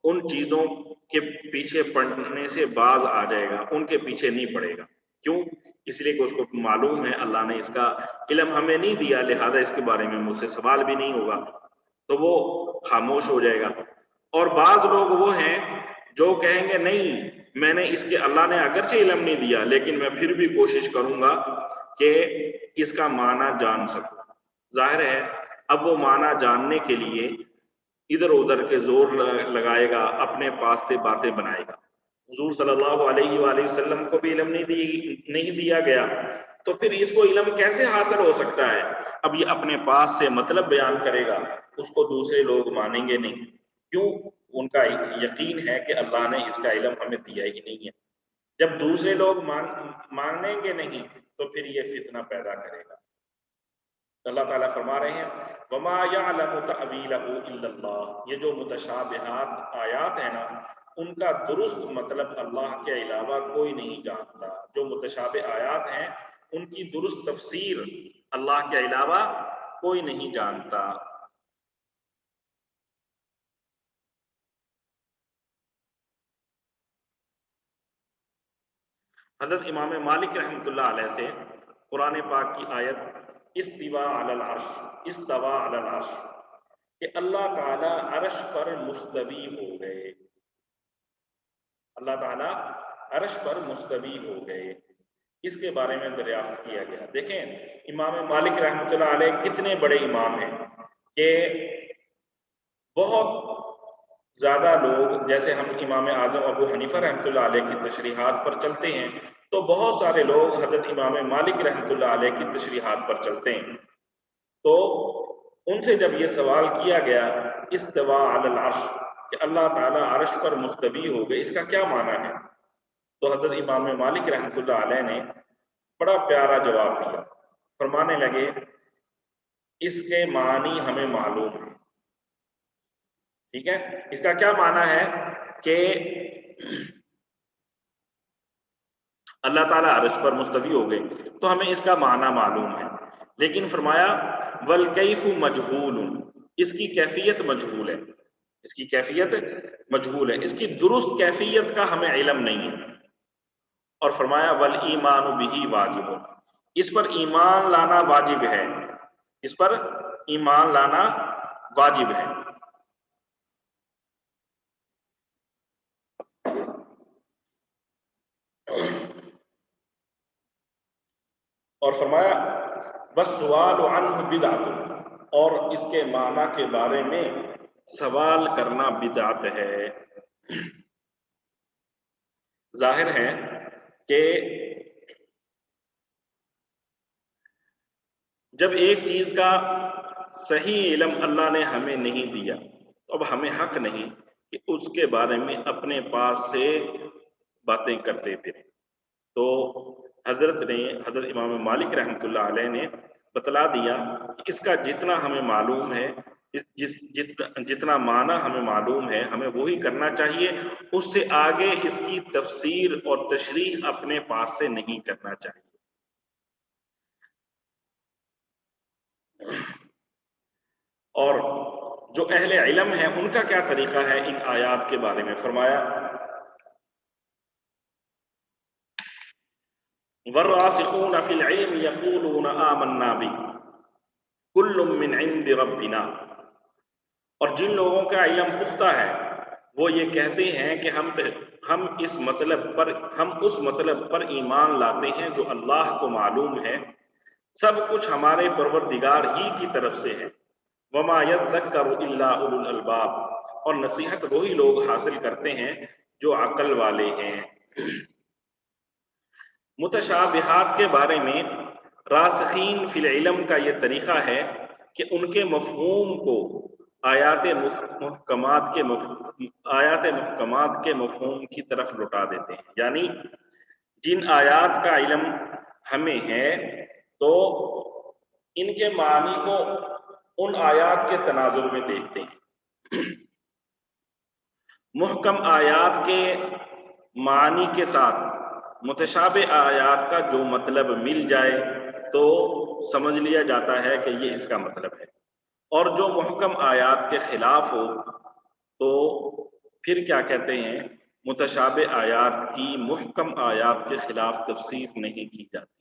A: ان چیزوں کے پیچھے پڑنے سے باز آ جائے گا، ان کے پیچھے نہیں پڑے گا۔ کیوں؟ اس لیے کہ اس کو معلوم ہے اللہ نے اس کا علم ہمیں نہیں دیا، لہذا اس کے بارے میں مجھ سے سوال بھی نہیں ہوگا، تو وہ خاموش ہو جائے گا۔ اور بعض لوگ وہ ہیں جو کہیں گے نہیں، میں نے اس کے اللہ نے اگرچہ علم نہیں دیا لیکن میں پھر بھی کوشش کروں گا کہ اس کا معنی جان سکوں۔ ظاہر ہے اب وہ معنی جاننے کے لیے ادھر ادھر کے زور لگائے گا، اپنے پاس سے باتیں بنائے گا۔ حضور صلی اللہ علیہ وآلہ وسلم کو بھی علم نہیں دیا گیا، تو پھر اس کو علم کیسے حاصل ہو سکتا ہے؟ اب یہ اپنے پاس سے مطلب بیان کرے گا، اس کو دوسرے لوگ مانیں گے نہیں۔ کیوں؟ ان کا یقین ہے کہ اللہ نے اس کا علم ہمیں دیا ہی نہیں ہے۔ جب دوسرے لوگ مانیں گے نہیں تو پھر یہ فتنہ پیدا کرے گا۔ اللہ تعالیٰ فرما رہے ہیں وَمَا يَعْلَمُ تَأْوِيلَهُ إِلَّا اللَّهُ، یہ جو متشابہات آیات ہیں نا، ان کا درست مطلب اللہ کے علاوہ کوئی نہیں جانتا۔ جو متشابہ آیات ہیں ان کی درست تفسیر اللہ کے علاوہ کوئی نہیں جانتا۔ حضرت امام مالک رحمۃ اللہ علیہ سے قرآن پاک کی آیت استوا علی العرش، استوا علی العرش، کہ اللہ تعالیٰ عرش پر مستوی ہو گئے، اللہ تعالیٰ عرش پر مستوی ہو گئے، اس کے بارے میں دریافت کیا گیا۔ دیکھیں امام مالک رحمۃ اللہ علیہ کتنے بڑے امام ہیں کہ بہت زیادہ لوگ، جیسے ہم امام اعظم ابو حنیفہ رحمۃ اللہ علیہ کی تشریحات پر چلتے ہیں تو بہت سارے لوگ حضرت امام مالک رحمۃ اللہ علیہ کی تشریحات پر چلتے ہیں۔ تو ان سے جب یہ سوال کیا گیا استوا علی العرش، کہ اللہ تعالیٰ عرش پر مستوی ہو گئے، اس کا کیا معنی ہے؟ تو حضرت امام مالک رحمۃ اللہ علیہ نے بڑا پیارا جواب دیا، فرمانے لگے اس کے معنی ہمیں معلوم ہے۔ ٹھیک ہے، اس کا کیا معنی ہے کہ اللہ تعالیٰ عرش پر مستوی ہو گئے، تو ہمیں اس کا معنی معلوم ہے، لیکن فرمایا والکیف مجہول، اس کی کیفیت مجہول ہے، اس کی کیفیت مجہول ہے، اس کی درست کیفیت کا ہمیں علم نہیں ہے۔ اور فرمایا والایمان بہ واجب، اس پر ایمان لانا واجب ہے، اس پر ایمان لانا واجب ہے۔ اور فرمایا والسؤال عنہ بدعۃ، اور اس کے معنی کے بارے میں سوال کرنا بدعت ہے۔ ظاہر ہے کہ جب ایک چیز کا صحیح علم اللہ نے ہمیں نہیں دیا تو اب ہمیں حق نہیں کہ اس کے بارے میں اپنے پاس سے باتیں کرتے پھریں۔ تو حضرت امام مالک رحمۃ اللہ علیہ نے بتلا دیا کہ اس کا جتنا ہمیں معلوم ہے، جتنا معنی ہمیں معلوم ہے ہمیں وہی کرنا چاہیے، اس سے آگے اس کی تفسیر اور تشریح اپنے پاس سے نہیں کرنا چاہیے۔ اور جو اہل علم ہیں ان کا کیا طریقہ ہے ان آیات کے بارے میں؟ فرمایا والراسخون فی العلم یقولون آمنا بہ کل من عند ربنا، اور جن لوگوں کا علم پختہ ہے وہ یہ کہتے ہیں کہ ہم اس مطلب پر ایمان لاتے ہیں جو اللہ کو معلوم ہے، سب کچھ ہمارے پروردگار ہی کی طرف سے ہے۔ وما یذکر الا اولو الالباب، اور نصیحت وہی لوگ حاصل کرتے ہیں جو عقل والے ہیں۔ متشابہات کے بارے میں راسخین فی العلم کا یہ طریقہ ہے کہ ان کے مفہوم کو آیات محکمات کے مفہوم کی طرف لوٹا دیتے ہیں، یعنی جن آیات کا علم ہمیں ہے تو ان کے معنی کو ان آیات کے تناظر میں دیکھتے ہیں، محکم آیات کے معنی کے ساتھ متشابہ آیات کا جو مطلب مل جائے تو سمجھ لیا جاتا ہے کہ یہ اس کا مطلب ہے، اور جو محکم آیات کے خلاف ہو تو پھر کیا کہتے ہیں، متشابہ آیات کی محکم آیات کے خلاف تفسیر نہیں کی جاتی،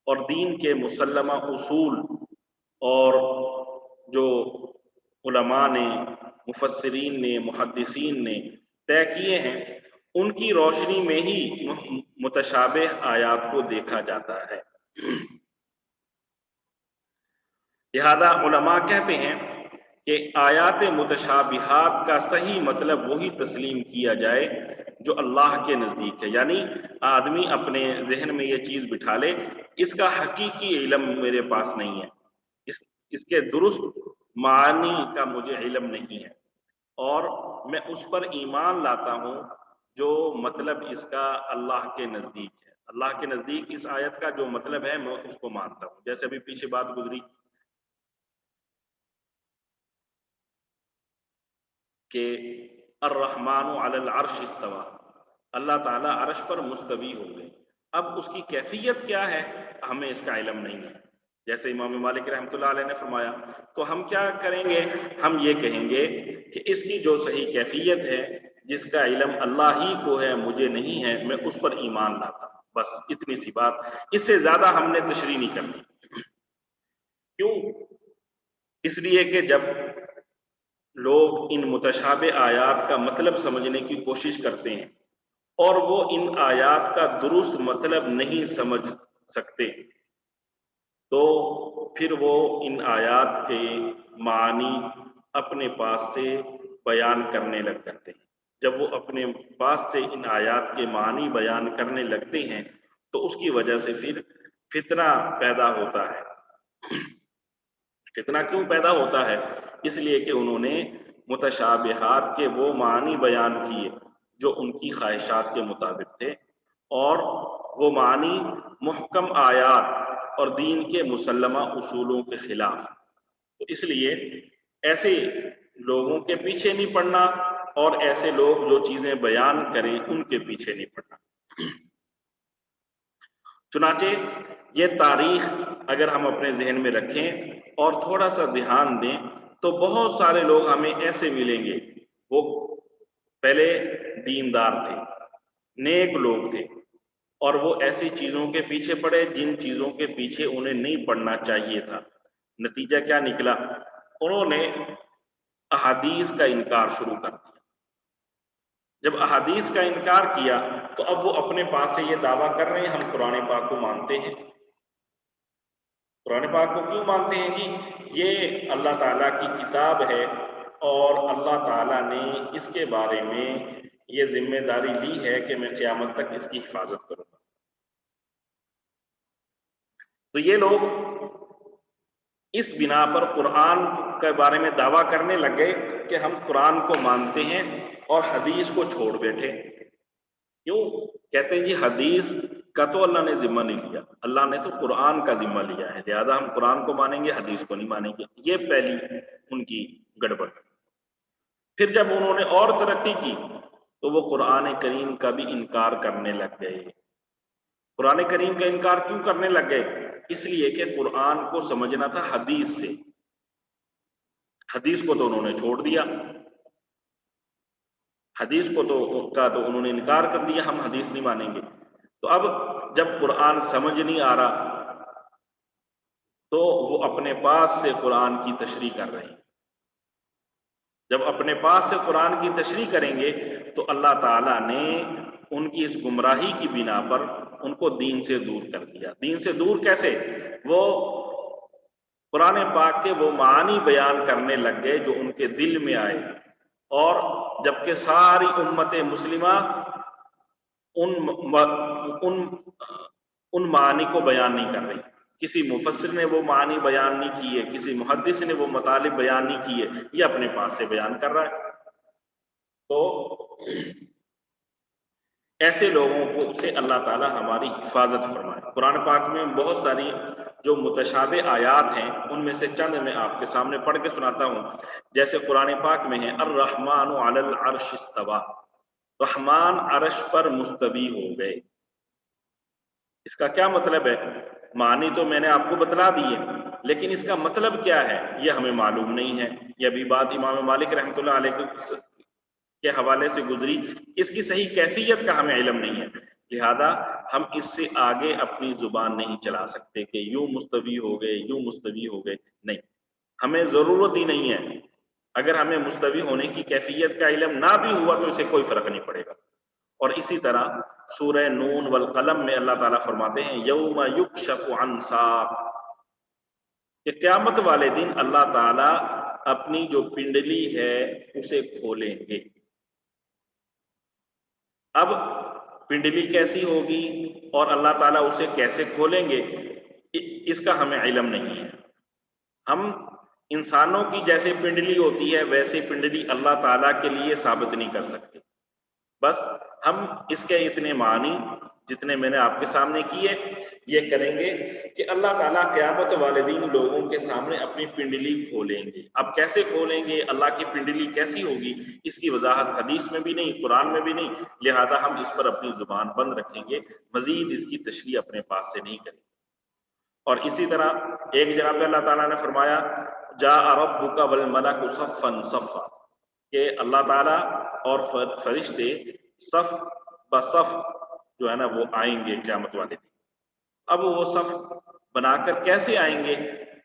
A: اور دین کے مسلمہ اصول اور جو علماء نے، مفسرین نے، محدثین نے طے کیے ہیں، ان کی روشنی میں ہی متشابہ آیات کو دیکھا جاتا ہے۔ لہذا علماء کہتے ہیں کہ آیات متشابہات کا صحیح مطلب وہی تسلیم کیا جائے جو اللہ کے نزدیک ہے، یعنی آدمی اپنے ذہن میں یہ چیز بٹھا لے، اس کا حقیقی علم میرے پاس نہیں ہے، اس کے درست معنی کا مجھے علم نہیں ہے، اور میں اس پر ایمان لاتا ہوں جو مطلب اس کا اللہ کے نزدیک ہے۔ اللہ کے نزدیک اس آیت کا جو مطلب ہے میں اس کو مانتا ہوں، جیسے ابھی پیچھے بات گزری کہ الرحمن علی العرش استوى، اللہ تعالیٰ عرش پر مستوی ہو گئے، اب اس کی کیفیت کیا ہے ہمیں اس کا علم نہیں ہے، جیسے امام مالک رحمۃ اللہ علیہ نے فرمایا، تو ہم کیا کریں گے، ہم یہ کہیں گے کہ اس کی جو صحیح کیفیت ہے، جس کا علم اللہ ہی کو ہے مجھے نہیں ہے، میں اس پر ایمان لاتا ہوں، بس اتنی سی بات، اس سے زیادہ ہم نے تشریح نہیں کرنی۔ کیوں؟ اس لیے کہ جب لوگ ان متشابہ آیات کا مطلب سمجھنے کی کوشش کرتے ہیں اور وہ ان آیات کا درست مطلب نہیں سمجھ سکتے، تو پھر وہ ان آیات کے معنی اپنے پاس سے بیان کرنے لگ جاتے ہیں۔ جب وہ اپنے پاس سے ان آیات کے معنی بیان کرنے لگتے ہیں تو اس کی وجہ سے پھر فتنہ پیدا ہوتا ہے۔ فتنہ کیوں پیدا ہوتا ہے؟ اس لیے کہ انہوں نے متشابہات کے وہ معنی بیان کیے جو ان کی خواہشات کے مطابق تھے، اور وہ معنی محکم آیات اور دین کے مسلمہ اصولوں کے خلاف، تو اس لیے ایسے لوگوں کے پیچھے نہیں پڑنا، اور ایسے لوگ جو چیزیں بیان کریں ان کے پیچھے نہیں پڑنا۔ چنانچہ یہ تاریخ اگر ہم اپنے ذہن میں رکھیں اور تھوڑا سا دھیان دیں تو بہت سارے لوگ ہمیں ایسے ملیں گے، وہ پہلے دیندار تھے، نیک لوگ تھے، اور وہ ایسی چیزوں کے پیچھے پڑے جن چیزوں کے پیچھے انہیں نہیں پڑنا چاہیے تھا۔ نتیجہ کیا نکلا؟ انہوں نے احادیث کا انکار شروع کر دیا۔ جب احادیث کا انکار کیا تو اب وہ اپنے پاس سے یہ دعویٰ کر رہے ہیں ہم قرآن پاک کو مانتے ہیں۔ قرآن پاک کو کیوں مانتے ہیں جی؟ یہ اللہ تعالیٰ کی کتاب ہے اور اللہ تعالیٰ نے اس کے بارے میں یہ ذمہ داری لی ہے کہ میں قیامت تک اس کی حفاظت کروں گا۔ تو یہ لوگ اس بنا پر قرآن کے بارے میں دعویٰ کرنے لگ گئے کہ ہم قرآن کو مانتے ہیں اور حدیث کو چھوڑ بیٹھے۔ کیوں؟ کہتے ہیں جی حدیث کا تو اللہ نے ذمہ نہیں لیا، اللہ نے تو قرآن کا ذمہ لیا ہے، لہذا ہم قرآن کو مانیں گے، حدیث کو نہیں مانیں گے۔ یہ پہلی ان کی گڑبڑ۔ پھر جب انہوں نے اور ترقی کی تو وہ قرآن کریم کا بھی انکار کرنے لگ گئے۔ قرآن کریم کا انکار کیوں کرنے لگ گئے؟ اس لیے کہ قرآن کو سمجھنا تھا حدیث سے، حدیث کو تو انہوں نے چھوڑ دیا، حدیث کو تو انہوں نے انکار کر دیا، ہم حدیث نہیں مانیں گے۔ تو اب جب قرآن سمجھ نہیں آ رہا تو وہ اپنے پاس سے قرآن کی تشریح کر رہے ہیں۔ جب اپنے پاس سے قرآن کی تشریح کریں گے تو اللہ تعالیٰ نے ان کی اس گمراہی کی بنا پر ان کو دین سے دور کر دیا۔ دین سے دور کیسے؟ وہ قرآن پاک کے وہ معنی بیان کرنے لگ گئے جو ان کے دل میں آئے، اور جبکہ ساری امت مسلمہ ان معنی کو بیان نہیں کر رہی، کسی مفسر نے وہ معنی بیان نہیں کیے، کسی محدث نے وہ مطالب بیان نہیں کیے، یہ اپنے پاس سے بیان کر رہا ہے۔ تو ایسے لوگوں کو سے اللہ تعالی ہماری حفاظت فرمائے۔ قرآن پاک میں بہت ساری جو متشابہ آیات ہیں ان میں سے چند میں آپ کے سامنے پڑھ کے سناتا ہوں۔ جیسے قرآن پاک میں ہے الرحمن علی العرش استوى، رحمان عرش پر مستوی ہو گئے۔ اس کا کیا مطلب ہے؟ معنی تو میں نے آپ کو بتلا دیے، لیکن اس کا مطلب کیا ہے یہ ہمیں معلوم نہیں ہے۔ یہ ابھی بات امام مالک رحمۃ اللہ علیہ کے حوالے سے گزری، اس کی صحیح کیفیت کا ہمیں علم نہیں ہے، لہذا ہم اس سے آگے اپنی زبان نہیں چلا سکتے کہ یوں مستوی ہو گئے، یوں مستوی ہو گئے، نہیں، ہمیں ضرورت ہی نہیں ہے۔ اگر ہمیں مستوی ہونے کی کیفیت کا علم نہ بھی ہوا تو اسے کوئی فرق نہیں پڑے گا۔ اور اسی طرح سورہ نون والقلم میں اللہ تعالیٰ فرماتے ہیں یوم یکشف عن ساق، کہ قیامت والے دن اللہ تعالیٰ اپنی جو پنڈلی ہے اسے کھولیں گے۔ اب پنڈلی کیسی ہوگی اور اللہ تعالیٰ اسے کیسے کھولیں گے اس کا ہمیں علم نہیں ہے۔ ہم انسانوں کی جیسے پنڈلی ہوتی ہے ویسے پنڈلی اللہ تعالیٰ کے لیے ثابت نہیں کر سکتے، بس ہم اس کے اتنے معنی جتنے میں نے آپ کے سامنے کیے یہ کریں گے کہ اللہ تعالیٰ قیامت والے دن لوگوں کے سامنے اپنی پنڈلی کھولیں گے۔ اب کیسے کھولیں گے، اللہ کی پنڈلی کیسی ہوگی، اس کی وضاحت حدیث میں بھی نہیں، قرآن میں بھی نہیں، لہذا ہم اس پر اپنی زبان بند رکھیں گے، مزید اس کی تشریح اپنے پاس سے نہیں کریں گے۔ اور اسی طرح ایک جگہ پہ اللہ تعالیٰ نے فرمایا جاء ربک والملک صفا صفا، کہ اللہ تعالیٰ اور فرشتے صف بصف جو ہے نا وہ آئیں گے قیامت والے دن۔ اب وہ صف بنا کر کیسے آئیں گے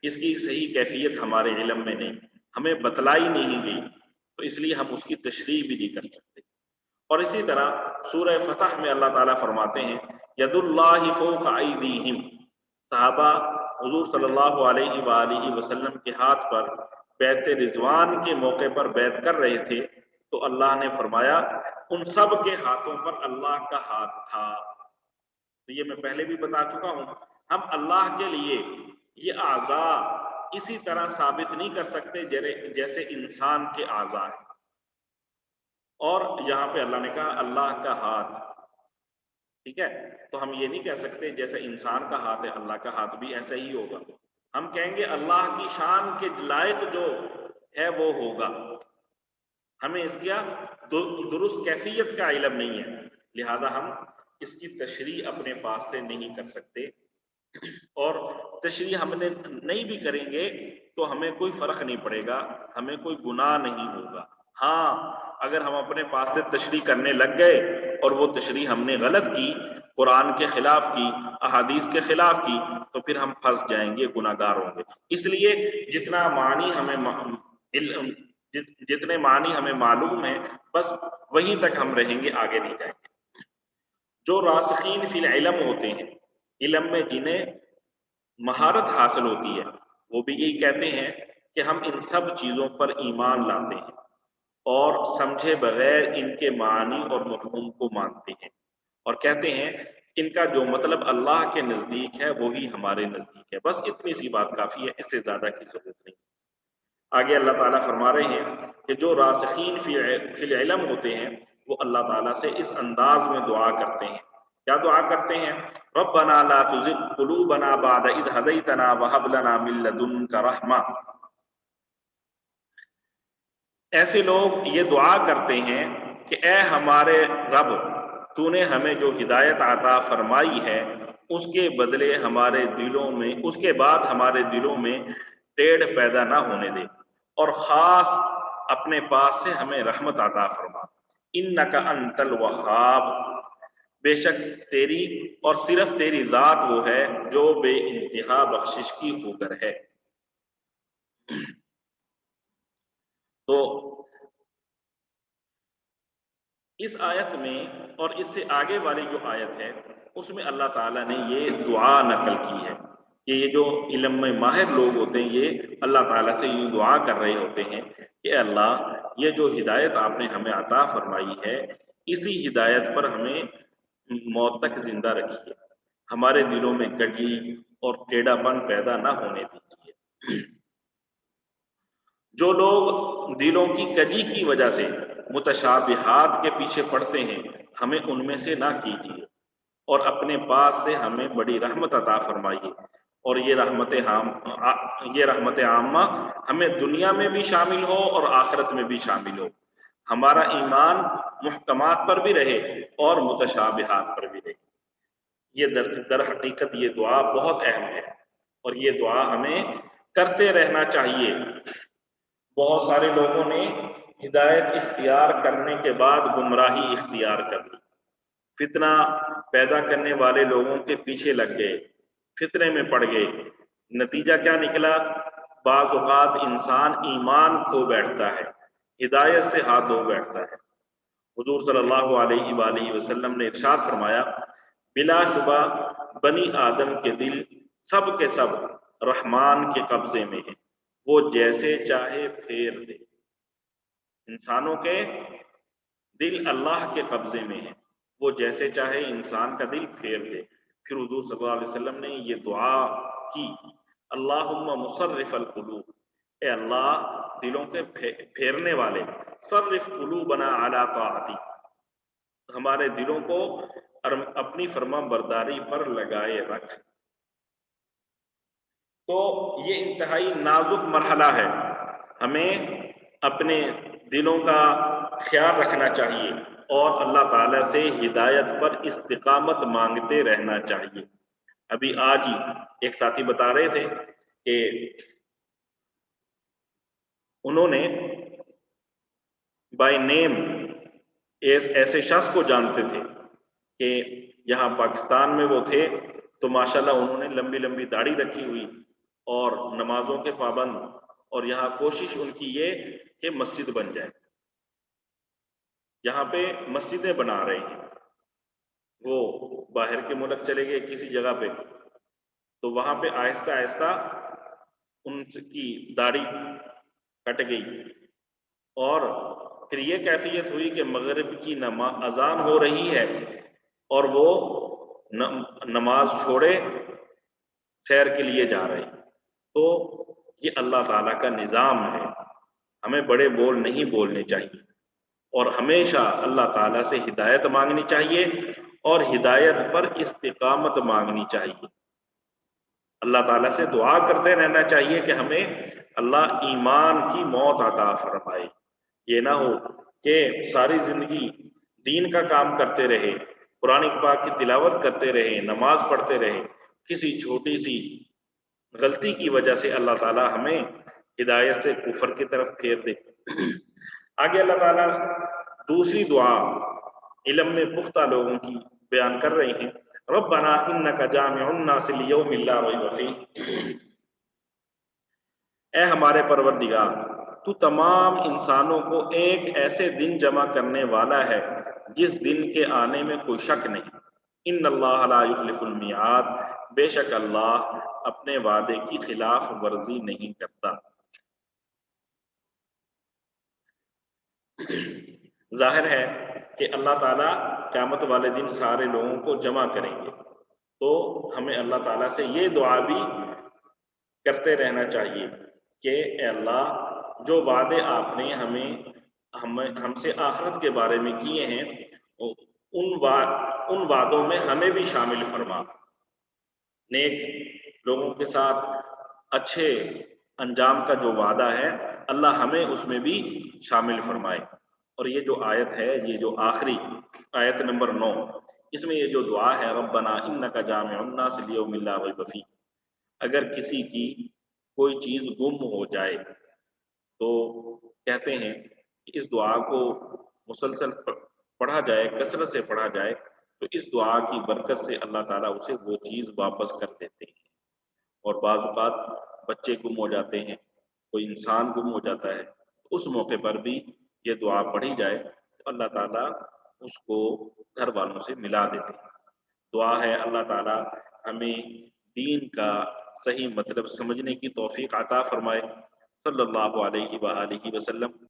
A: اس کی صحیح کیفیت ہمارے علم میں نہیں، ہمیں بتلائی نہیں گئی، تو اس لیے ہم اس کی تشریح بھی نہیں کر سکتے۔ اور اسی طرح سورہ فتح میں اللہ تعالیٰ فرماتے ہیں ید اللہ فوق ایدیہم، صحابہ حضور صلی اللہ علیہ وآلہ وسلم کے ہاتھ پر بیعت رضوان کے موقع پر بیعت کر رہے تھے تو اللہ نے فرمایا ان سب کے ہاتھوں پر اللہ کا ہاتھ تھا۔ تو یہ میں پہلے بھی بتا چکا ہوں، ہم اللہ کے لیے یہ اعضاء اسی طرح ثابت نہیں کر سکتے جیسے انسان کے اعضاء ہیں۔ اور یہاں پہ اللہ نے کہا اللہ کا ہاتھ، ٹھیک ہے، تو ہم یہ نہیں کہہ سکتے جیسے انسان کا ہاتھ ہے اللہ کا ہاتھ بھی ایسا ہی ہوگا، ہم کہیں گے اللہ کی شان کے لائق جو ہے وہ ہوگا، ہمیں اس کا درست کیفیت کا علم نہیں ہے، لہذا ہم اس کی تشریح اپنے پاس سے نہیں کر سکتے، اور تشریح ہم نے نہیں بھی کریں گے تو ہمیں کوئی فرق نہیں پڑے گا، ہمیں کوئی گناہ نہیں ہوگا۔ ہاں اگر ہم اپنے پاس سے تشریح کرنے لگ گئے اور وہ تشریح ہم نے غلط کی، قرآن کے خلاف کی، احادیث کے خلاف کی، تو پھر ہم پھنس جائیں گے، گناہ گار ہوں گے۔ اس لیے جتنے معنی ہمیں معلوم ہے بس وہیں تک ہم رہیں گے، آگے نہیں جائیں گے۔ جو راسخین فی العلم ہوتے ہیں، علم میں جنہیں مہارت حاصل ہوتی ہے، وہ بھی یہی کہتے ہیں کہ ہم ان سب چیزوں پر ایمان لاتے ہیں اور سمجھے بغیر ان کے معنی اور مفہوم کو مانتے ہیں، اور کہتے ہیں ان کا جو مطلب اللہ کے نزدیک ہے وہی ہمارے نزدیک ہے۔ بس اتنی سی بات کافی ہے، اس سے زیادہ کی ضرورت نہیں۔ آگے اللہ تعالیٰ فرما رہے ہیں کہ جو راسخین فی العلم ہوتے ہیں وہ اللہ تعالیٰ سے اس انداز میں دعا کرتے ہیں۔ کیا دعا کرتے ہیں؟ ربنا لا تزغ قلوبنا بعد اذ ہدیتنا وہب لنا من لدنک رحمہ۔ ایسے لوگ یہ دعا کرتے ہیں کہ اے ہمارے رب، تو نے ہمیں جو ہدایت عطا فرمائی ہے اس کے بدلے ہمارے دلوں میں، اس کے بعد ہمارے دلوں میں ٹیڑھ پیدا نہ ہونے دے، اور خاص اپنے پاس سے ہمیں رحمت عطا فرما۔ انک انت الوہاب، بے شک تیری اور صرف تیری ذات وہ ہے جو بے انتہا بخشش کی خوگر ہے۔ تو اس آیت میں اور اس سے آگے والی جو آیت ہے اس میں اللہ تعالیٰ نے یہ دعا نقل کی ہے کہ یہ جو علم میں ماہر لوگ ہوتے ہیں یہ اللہ تعالیٰ سے یہ دعا کر رہے ہوتے ہیں کہ اللہ یہ جو ہدایت آپ نے ہمیں عطا فرمائی ہے اسی ہدایت پر ہمیں موت تک زندہ رکھیے، ہمارے دلوں میں کجی اور ٹیڑھا پن پیدا نہ ہونے دیجیے۔ جو لوگ دلوں کی کجی کی وجہ سے متشابہات کے پیچھے پڑتے ہیں ہمیں ان میں سے نہ کیجیے، اور اپنے پاس سے ہمیں بڑی رحمت عطا فرمائیے، اور یہ رحمت عامہ ہمیں دنیا میں بھی شامل ہو اور آخرت میں بھی شامل ہو، ہمارا ایمان محکمات پر بھی رہے اور متشابہات پر بھی رہے۔ یہ در حقیقت یہ دعا بہت اہم ہے اور یہ دعا ہمیں کرتے رہنا چاہیے۔ بہت سارے لوگوں نے ہدایت اختیار کرنے کے بعد گمراہی اختیار کر لی، فتنہ پیدا کرنے والے لوگوں کے پیچھے لگ گئے، فتنے میں پڑ گئے۔ نتیجہ کیا نکلا؟ بعض اوقات انسان ایمان کھو بیٹھتا ہے، ہدایت سے ہاتھ دھو بیٹھتا ہے۔ حضور صلی اللہ علیہ وآلہ وسلم نے ارشاد فرمایا، بلا شبہ بنی آدم کے دل سب کے سب رحمان کے قبضے میں ہیں، وہ جیسے چاہے پھیر دے۔ انسانوں کے دل اللہ کے قبضے میں ہیں، وہ جیسے چاہے انسان کا دل پھیر دے۔ پھر حضور صلی اللہ علیہ وسلم نے یہ دعا کی، اللہم مصرف القلوب، اے اللہ دلوں کے پھیرنے والے، صرف قلوبنا علی طاعتی، ہمارے دلوں کو اپنی فرما برداری پر لگائے رکھ۔ تو یہ انتہائی نازک مرحلہ ہے، ہمیں اپنے دلوں کا خیال رکھنا چاہیے اور اللہ تعالیٰ سے ہدایت پر استقامت مانگتے رہنا چاہیے۔ ابھی آج ہی ایک ساتھی بتا رہے تھے کہ انہوں نے بائی نیم ایسے شخص کو جانتے تھے کہ یہاں پاکستان میں وہ تھے، تو ماشاءاللہ انہوں نے لمبی لمبی داڑھی رکھی ہوئی اور نمازوں کے پابند، اور یہاں کوشش ان کی یہ کہ مسجد بن جائے، یہاں پہ مسجدیں بنا رہے ہیں۔ وہ باہر کے ملک چلے گئے کسی جگہ پہ، تو وہاں پہ آہستہ آہستہ ان کی داڑھی کٹ گئی، اور پھر یہ کیفیت ہوئی کہ مغرب کی اذان ہو رہی ہے اور وہ نماز چھوڑے سیر کے لیے جا رہے۔ تو یہ اللہ تعالیٰ کا نظام ہے، ہمیں بڑے بول نہیں بولنے چاہیے اور ہمیشہ اللہ تعالیٰ سے ہدایت مانگنی چاہیے اور ہدایت پر استقامت مانگنی چاہیے۔ اللہ تعالیٰ سے دعا کرتے رہنا چاہیے کہ ہمیں اللہ ایمان کی موت عطا فرمائے۔ یہ نہ ہو کہ ساری زندگی دین کا کام کرتے رہے، قرآن پاک کی تلاوت کرتے رہے، نماز پڑھتے رہے، کسی چھوٹی سی غلطی کی وجہ سے اللہ تعالیٰ ہمیں ہدایت سے کفر کی طرف پھیر دے۔ آگے اللہ تعالیٰ دوسری دعا علم میں پختہ لوگوں کی بیان کر رہے ہیں، ربنا انک جامع الناس لیوم لا ریب فیہ، اے ہمارے پروردگار تو تمام انسانوں کو ایک ایسے دن جمع کرنے والا ہے جس دن کے آنے میں کوئی شک نہیں۔ ان اللہ لا یخلف المیعاد، بے شک اللہ اپنے وعدے کی خلاف ورزی نہیں کرتا۔ ظاہر ہے کہ اللہ تعالیٰ قیامت والے دن سارے لوگوں کو جمع کریں گے، تو ہمیں اللہ تعالیٰ سے یہ دعا بھی کرتے رہنا چاہیے کہ اے اللہ جو وعدے آپ نے ہم سے آخرت کے بارے میں کیے ہیں، ان وعدوں میں ہمیں بھی شامل فرما، نیک لوگوں کے ساتھ اچھے انجام کا جو وعدہ ہے اللہ ہمیں اس میں بھی شامل فرمائے۔ اور یہ جو آیت ہے، یہ جو آخری آیت نمبر 9، اس میں یہ جو دعا ہے ربنا انک جامع الناس لیوم لا ریب فیہ، اگر کسی کی کوئی چیز گم ہو جائے تو کہتے ہیں کہ اس دعا کو مسلسل پڑھا جائے، کثرت سے پڑھا جائے، تو اس دعا کی برکت سے اللہ تعالیٰ اسے وہ چیز واپس کر دیتے ہیں۔ اور بعض اوقات بچے گم ہو جاتے ہیں، کوئی انسان گم ہو جاتا ہے، اس موقع پر بھی یہ دعا پڑھی جائے تو اللہ تعالیٰ اس کو گھر والوں سے ملا دیتے ہیں۔ دعا ہے اللہ تعالیٰ ہمیں دین کا صحیح مطلب سمجھنے کی توفیق عطا فرمائے۔ صلی اللہ علیہ وآلہ وسلم۔